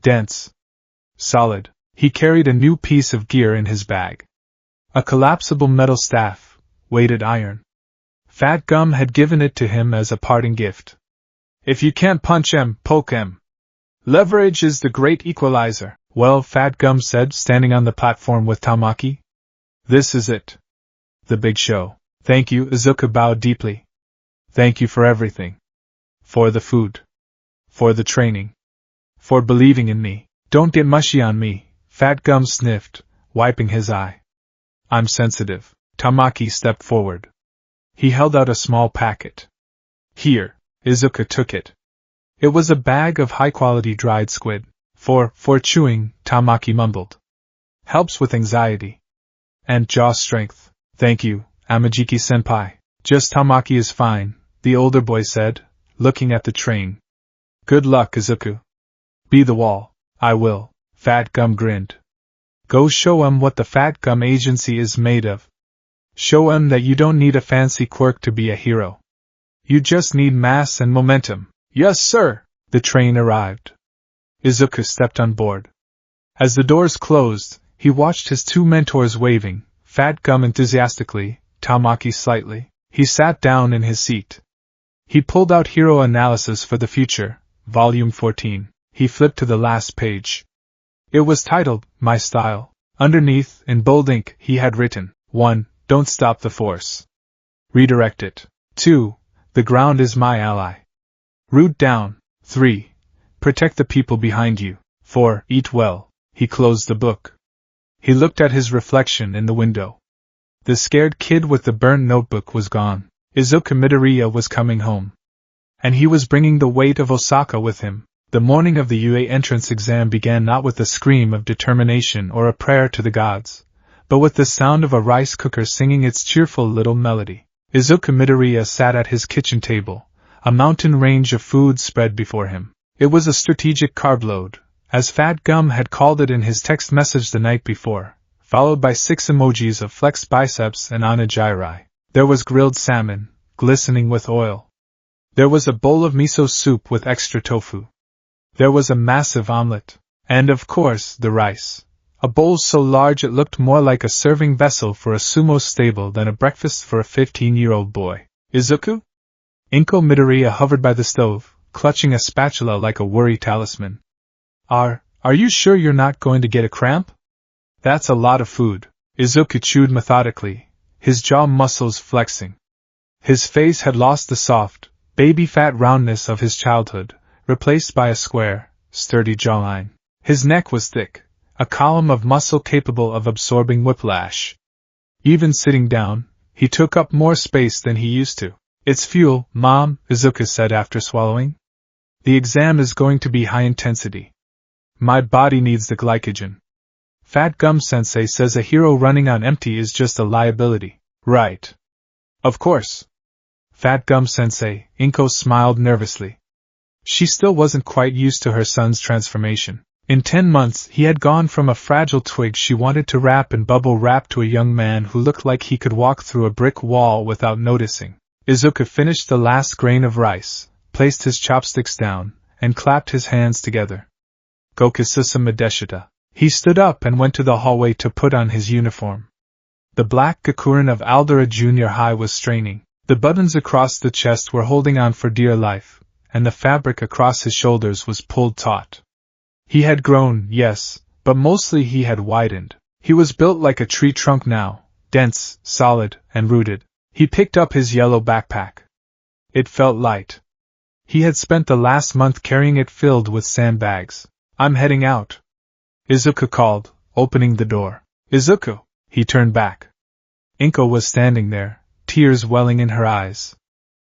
S1: Dense. Solid. He carried a new piece of gear in his bag. A collapsible metal staff, weighted iron. Fat Gum had given it to him as a parting gift. If you can't punch him, poke him. Leverage is the great equalizer. Well, Fat Gum said, standing on the platform with Tamaki. This is it. The big show. Thank you, Izuku bowed deeply. Thank you for everything. For the food. For the training. For believing in me. Don't get mushy on me, Fat Gum sniffed, wiping his eye. I'm sensitive. Tamaki stepped forward. He held out a small packet. Here. Izuku took it. It was a bag of high-quality dried squid. For chewing, Tamaki mumbled. Helps with anxiety. And jaw strength. Thank you, Amajiki-senpai. Just Tamaki is fine, the older boy said, looking at the train. Good luck, Izuku. Be the wall. I will. Fat Gum grinned. Go show 'em what the Fat Gum Agency is made of. Show 'em that you don't need a fancy quirk to be a hero. You just need mass and momentum. Yes, sir. The train arrived. Izuku stepped on board. As the doors closed, he watched his two mentors waving, Fat Gum enthusiastically, Tamaki slightly. He sat down in his seat. He pulled out Hero Analysis for the Future, Volume 14. He flipped to the last page. It was titled, My Style. Underneath, in bold ink, he had written, 1. Don't stop the force. Redirect it. 2. The ground is my ally. Root down. 3. Protect the people behind you. 4. Eat well. He closed the book. He looked at his reflection in the window. The scared kid with the burnt notebook was gone. Izuku Midoriya was coming home. And he was bringing the weight of Osaka with him. The morning of the UA entrance exam began not with a scream of determination or a prayer to the gods, but with the sound of a rice cooker singing its cheerful little melody. Izuku Midoriya sat at his kitchen table, a mountain range of food spread before him. It was a strategic carb load, as Fat Gum had called it in his text message the night before, followed by 6 emojis of flexed biceps and onigiri. There was grilled salmon, glistening with oil. There was a bowl of miso soup with extra tofu. There was a massive omelette. And of course, the rice. A bowl so large it looked more like a serving vessel for a sumo stable than a breakfast for a 15-year-old boy. Izuku? Inko Midoriya hovered by the stove, clutching a spatula like a worry talisman. Are you sure you're not going to get a cramp? That's a lot of food. Izuku chewed methodically, his jaw muscles flexing. His face had lost the soft, baby fat roundness of his childhood, replaced by a square, sturdy jawline. His neck was thick, a column of muscle capable of absorbing whiplash. Even sitting down, he took up more space than he used to. It's fuel, Mom, Izuku said after swallowing. The exam is going to be high intensity. My body needs the glycogen. Fat Gum Sensei says a hero running on empty is just a liability. Right. Of course. Fat Gum Sensei, Inko smiled nervously. She still wasn't quite used to her son's transformation. In 10 months, he had gone from a fragile twig she wanted to wrap in bubble wrap to a young man who looked like he could walk through a brick wall without noticing. Izuku finished the last grain of rice, placed his chopsticks down, and clapped his hands together. Gokisusa Madeshita. He stood up and went to the hallway to put on his uniform. The black Gakurin of Aldera Junior High was straining. The buttons across the chest were holding on for dear life, and the fabric across his shoulders was pulled taut. He had grown, yes, but mostly he had widened. He was built like a tree trunk now, dense, solid, and rooted. He picked up his yellow backpack. It felt light. He had spent the last month carrying it filled with sandbags. I'm heading out, Izuku called, opening the door. Izuku! He turned back. Inko was standing there, tears welling in her eyes.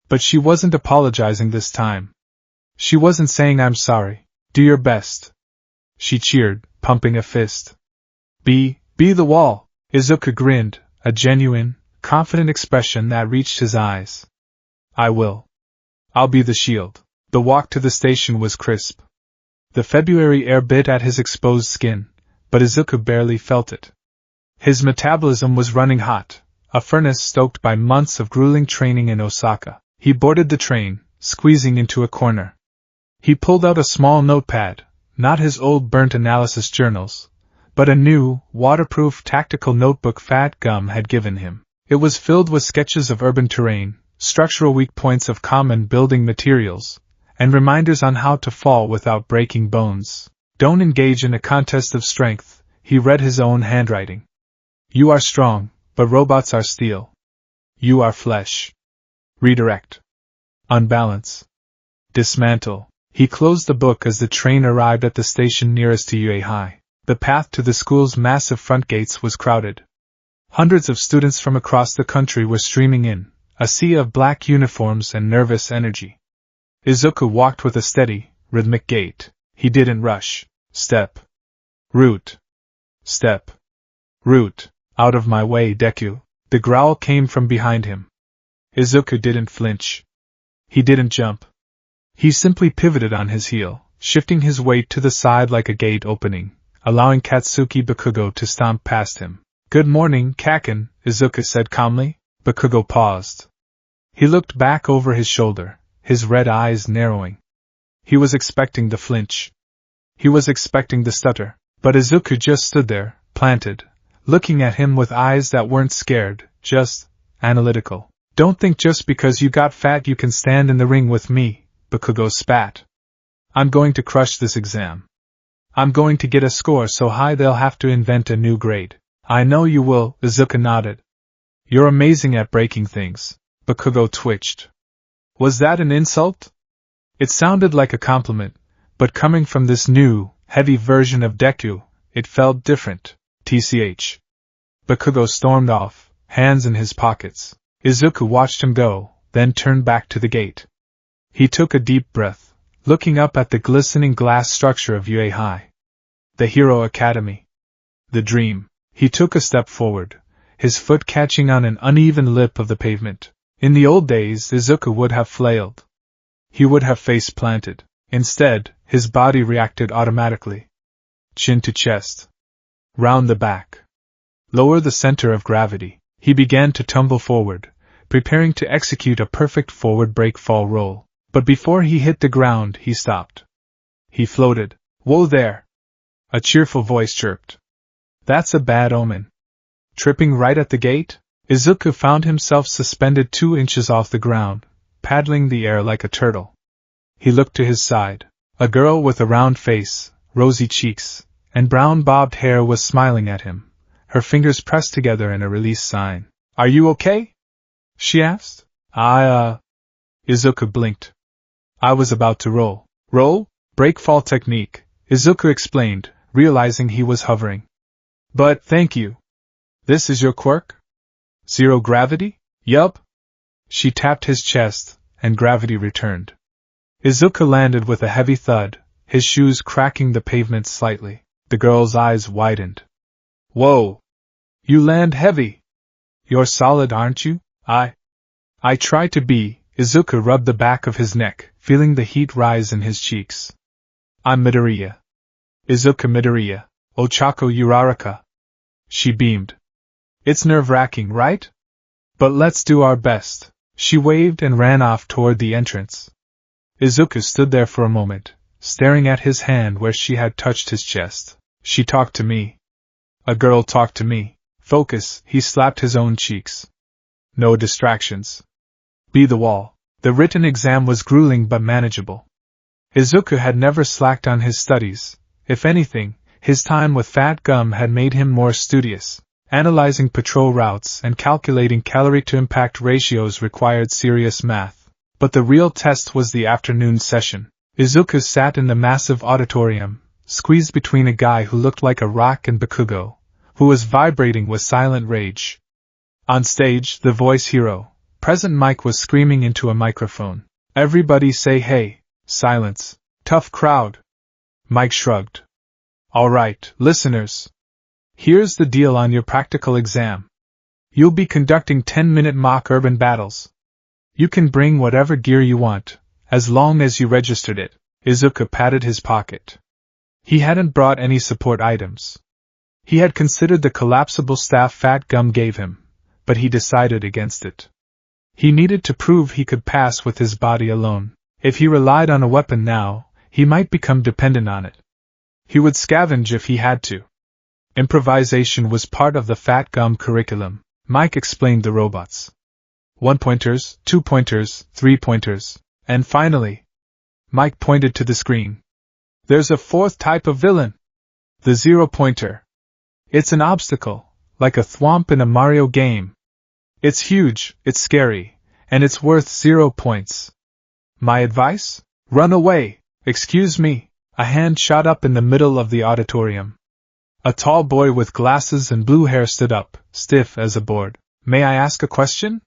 S1: But she wasn't apologizing this time. She wasn't saying I'm sorry. Do your best. She cheered, pumping a fist. Be the wall. Izuku grinned, a genuine, confident expression that reached his eyes. I will. I'll be the shield. The walk to the station was crisp. The February air bit at his exposed skin, but Izuku barely felt it. His metabolism was running hot, a furnace stoked by months of grueling training in Osaka. He boarded the train, squeezing into a corner. He pulled out a small notepad, not his old burnt analysis journals, but a new, waterproof tactical notebook Fat Gum had given him. It was filled with sketches of urban terrain, structural weak points of common building materials, and reminders on how to fall without breaking bones. Don't engage in a contest of strength, he read his own handwriting. You are strong, but robots are steel. You are flesh. Redirect. Unbalance. Dismantle. He closed the book as the train arrived at the station nearest to Uehai. The path to the school's massive front gates was crowded. Hundreds of students from across the country were streaming in, a sea of black uniforms and nervous energy. Izuku walked with a steady, rhythmic gait. He didn't rush. Step. Root. Step. Root. Out of my way, Deku. The growl came from behind him. Izuku didn't flinch. He didn't jump. He simply pivoted on his heel, shifting his weight to the side like a gate opening, allowing Katsuki Bakugo to stomp past him. Good morning, Kaken, Izuku said calmly. Bakugo paused. He looked back over his shoulder, his red eyes narrowing. He was expecting the flinch. He was expecting the stutter, but Izuku just stood there, planted, looking at him with eyes that weren't scared, just analytical. Don't think just because you got fat you can stand in the ring with me, Bakugo spat. I'm going to crush this exam. I'm going to get a score so high they'll have to invent a new grade. I know you will, Izuku nodded. You're amazing at breaking things. Bakugo twitched. Was that an insult? It sounded like a compliment, but coming from this new, heavy version of Deku, it felt different. TCH. Bakugo stormed off, hands in his pockets. Izuku watched him go, then turned back to the gate. He took a deep breath, looking up at the glistening glass structure of Uehai. The Hero Academy. The dream. He took a step forward, his foot catching on an uneven lip of the pavement. In the old days, Izuku would have flailed. He would have face planted. Instead, his body reacted automatically. Chin to chest. Round the back. Lower the center of gravity. He began to tumble forward, preparing to execute a perfect forward break-fall roll. But before he hit the ground, he stopped. He floated. Whoa there! A cheerful voice chirped. That's a bad omen. Tripping right at the gate? Izuku found himself suspended 2 inches off the ground, paddling the air like a turtle. He looked to his side. A girl with a round face, rosy cheeks, and brown bobbed hair was smiling at him, her fingers pressed together in a release sign. Are you okay? She asked. Izuku blinked. I was about to roll. Roll? Break-fall technique, Izuku explained, realizing he was hovering. But, thank you. This is your quirk? Zero gravity? Yup. She tapped his chest, and gravity returned. Izuku landed with a heavy thud, his shoes cracking the pavement slightly. The girl's eyes widened. Whoa! You land heavy! You're solid, aren't you? I try to be. Izuku rubbed the back of his neck, feeling the heat rise in his cheeks. I'm Midoriya. Izuku Midoriya, Ochako Uraraka. She beamed. It's nerve-wracking, right? But let's do our best. She waved and ran off toward the entrance. Izuku stood there for a moment, staring at his hand where she had touched his chest. She talked to me. A girl talked to me. Focus, he slapped his own cheeks. No distractions. Be the wall. The written exam was grueling but manageable. Izuku had never slacked on his studies. If anything, his time with Fat Gum had made him more studious. Analyzing patrol routes and calculating calorie-to-impact ratios required serious math. But the real test was the afternoon session. Izuku sat in the massive auditorium, squeezed between a guy who looked like a rock and Bakugo, who was vibrating with silent rage. On stage, the voice hero, Present Mike, was screaming into a microphone. "Everybody say hey." Silence. "Tough crowd." Mike shrugged. "All right, listeners. Here's the deal on your practical exam. You'll be conducting 10-minute mock urban battles. You can bring whatever gear you want, as long as you registered it." Izuku patted his pocket. He hadn't brought any support items. He had considered the collapsible staff Fat Gum gave him, but he decided against it. He needed to prove he could pass with his body alone. If he relied on a weapon now, he might become dependent on it. He would scavenge if he had to. Improvisation was part of the Fat Gum curriculum. Mike explained the robots. 1-pointers, 2-pointers, 3-pointers, and finally, Mike pointed to the screen. "There's a fourth type of villain. The 0-pointer. It's an obstacle, like a thwomp in a Mario game. It's huge, it's scary, and it's worth 0 points. My advice? Run away." "Excuse me." A hand shot up in the middle of the auditorium. A tall boy with glasses and blue hair stood up, stiff as a board. "May I ask a question?"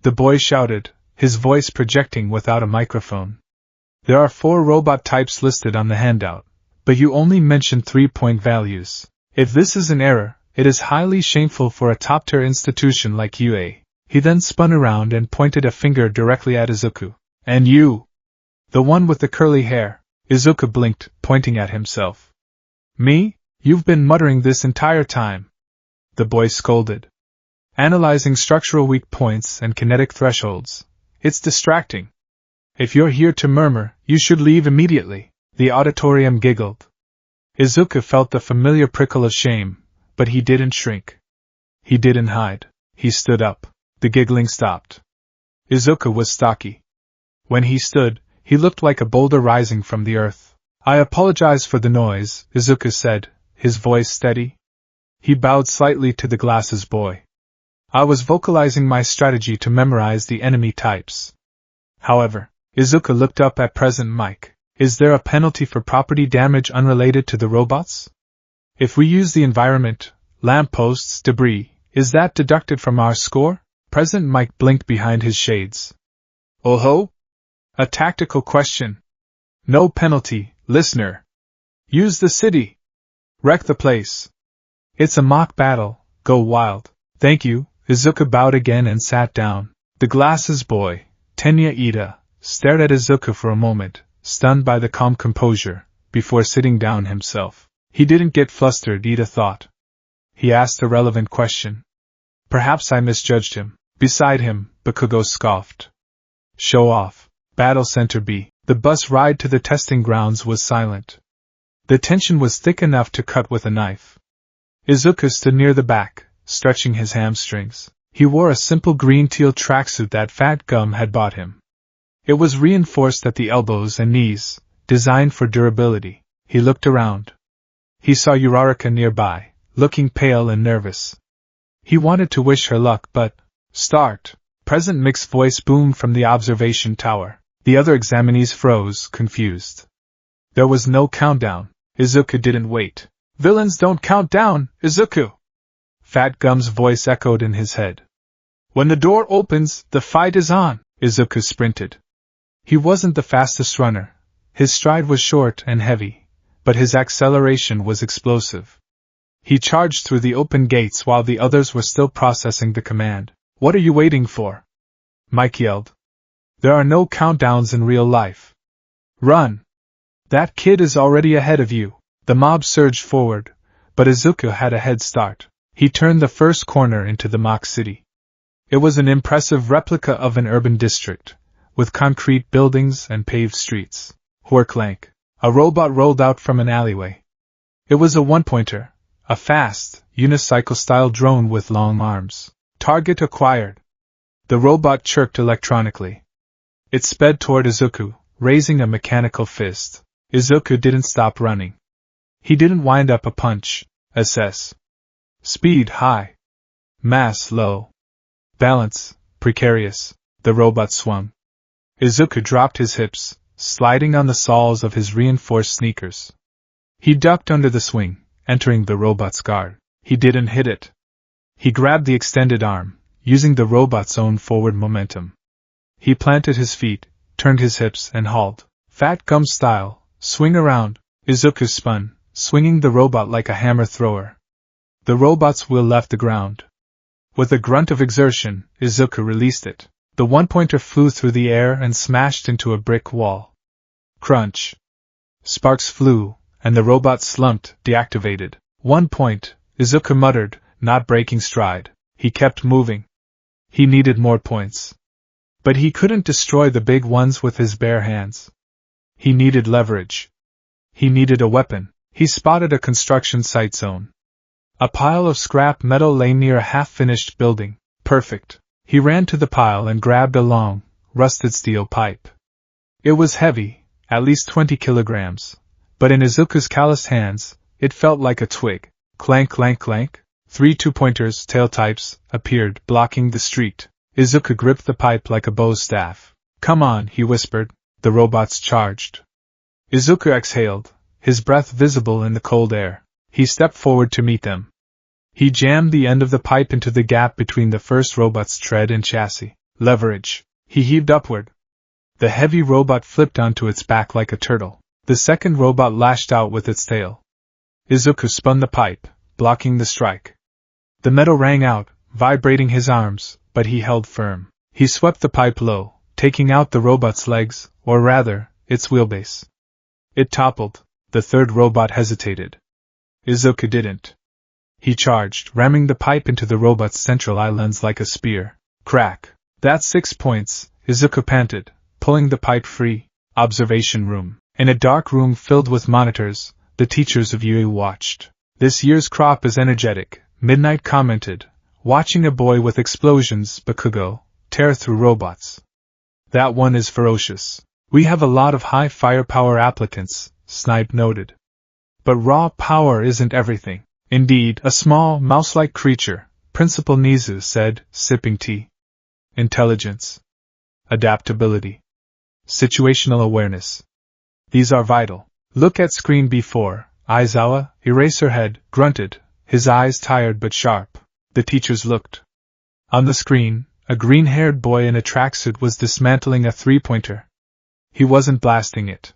S1: The boy shouted, his voice projecting without a microphone. "There are 4 robot types listed on the handout, but you only mentioned 3-point values. If this is an error, it is highly shameful for a top-tier institution like UA." He then spun around and pointed a finger directly at Izuku. "And you? The one with the curly hair." Izuku blinked, pointing at himself. "Me? You've been muttering this entire time," the boy scolded. "Analyzing structural weak points and kinetic thresholds. It's distracting. If you're here to murmur, you should leave immediately." The auditorium giggled. Izuku felt the familiar prickle of shame, but he didn't shrink. He didn't hide. He stood up. The giggling stopped. Izuku was stocky. When he stood, he looked like a boulder rising from the earth. "I apologize for the noise," Izuku said, his voice steady. He bowed slightly to the glasses boy. "I was vocalizing my strategy to memorize the enemy types." However, Izuku looked up at Present Mike. "Is there a penalty for property damage unrelated to the robots? If we use the environment, lampposts, debris, is that deducted from our score?" Present Mike blinked behind his shades. "Oh ho? A tactical question. No penalty, listener. Use the city. Wreck the place. It's a mock battle, go wild." "Thank you." Izuku bowed again and sat down. The glasses boy, Tenya Ida, stared at Izuku for a moment, stunned by the calm composure, before sitting down himself. He didn't get flustered, Ida thought. He asked a relevant question. "Perhaps I misjudged him." Beside him, Bakugo scoffed. "Show off." Battle Center B. The bus ride to the testing grounds was silent. The tension was thick enough to cut with a knife. Izuku stood near the back, stretching his hamstrings. He wore a simple green-teal tracksuit that Fat Gum had bought him. It was reinforced at the elbows and knees, designed for durability. He looked around. He saw Uraraka nearby, looking pale and nervous. He wanted to wish her luck, but... "Start!" Present Mix's voice boomed from the observation tower. The other examinees froze, confused. There was no countdown. Izuku didn't wait. "Villains don't count down, Izuku!" Fat Gum's voice echoed in his head. "When the door opens, the fight is on!" Izuku sprinted. He wasn't the fastest runner. His stride was short and heavy, but his acceleration was explosive. He charged through the open gates while the others were still processing the command. "What are you waiting for?" Mike yelled. "There are no countdowns in real life. Run! That kid is already ahead of you." The mob surged forward, but Izuku had a head start. He turned the first corner into the mock city. It was an impressive replica of an urban district, with concrete buildings and paved streets. Horclank. A robot rolled out from an alleyway. It was a 1-pointer, a fast, unicycle-style drone with long arms. Target acquired. The robot chirped electronically. It sped toward Izuku, raising a mechanical fist. Izuku didn't stop running. He didn't wind up a punch. Assess. Speed high. Mass low. Balance precarious. The robot swung. Izuku dropped his hips, sliding on the soles of his reinforced sneakers. He ducked under the swing, entering the robot's guard. He didn't hit it. He grabbed the extended arm, using the robot's own forward momentum. He planted his feet, turned his hips, and hauled. Fat gum style, swing around. Izuku spun, swinging the robot like a hammer thrower. The robot's wheel left the ground. With a grunt of exertion, Izuku released it. The one-pointer flew through the air and smashed into a brick wall. Crunch. Sparks flew, and the robot slumped, deactivated. 1 point, Izuku muttered, not breaking stride. He kept moving. He needed more points. But he couldn't destroy the big ones with his bare hands. He needed leverage. He needed a weapon. He spotted a construction site zone. A pile of scrap metal lay near a half-finished building. Perfect. He ran to the pile and grabbed a long, rusted steel pipe. It was heavy, at least 20 kilograms, but in Izuku's calloused hands, it felt like a twig. Clank, clank, clank. 3 two-pointers, tail types, appeared, blocking the street. Izuku gripped the pipe like a bow's staff. Come on, he whispered. The robots charged. Izuku exhaled, his breath visible in the cold air. He stepped forward to meet them. He jammed the end of the pipe into the gap between the first robot's tread and chassis. Leverage. He heaved upward. The heavy robot flipped onto its back like a turtle. The second robot lashed out with its tail. Izuku spun the pipe, blocking the strike. The metal rang out, vibrating his arms, but he held firm. He swept the pipe low, taking out the robot's legs, or rather, its wheelbase. It toppled. The third robot hesitated. Izuku didn't. He charged, ramming the pipe into the robot's central eye lens like a spear. Crack. That's 6 points, Izuku panted, pulling the pipe free. Observation room. In a dark room filled with monitors, the teachers of Yui watched. This year's crop is energetic, Midnight commented, watching a boy with explosions, Bakugo, tear through robots. That one is ferocious. We have a lot of high firepower applicants, Snipe noted. But raw power isn't everything. Indeed, a small, mouse-like creature, Principal Nizu said, sipping tea. Intelligence. Adaptability. Situational awareness. These are vital. Look at screen B4, Aizawa, Eraserhead, grunted, his eyes tired but sharp. The teachers looked. On the screen, a green-haired boy in a tracksuit was dismantling a three-pointer. He wasn't blasting it.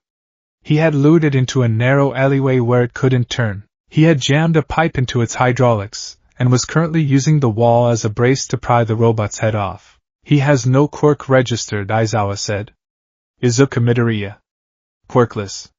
S1: He had lured it into a narrow alleyway where it couldn't turn. He had jammed a pipe into its hydraulics, and was currently using the wall as a brace to pry the robot's head off. He has no quirk registered, Aizawa said. Izuku Midoriya. Quirkless.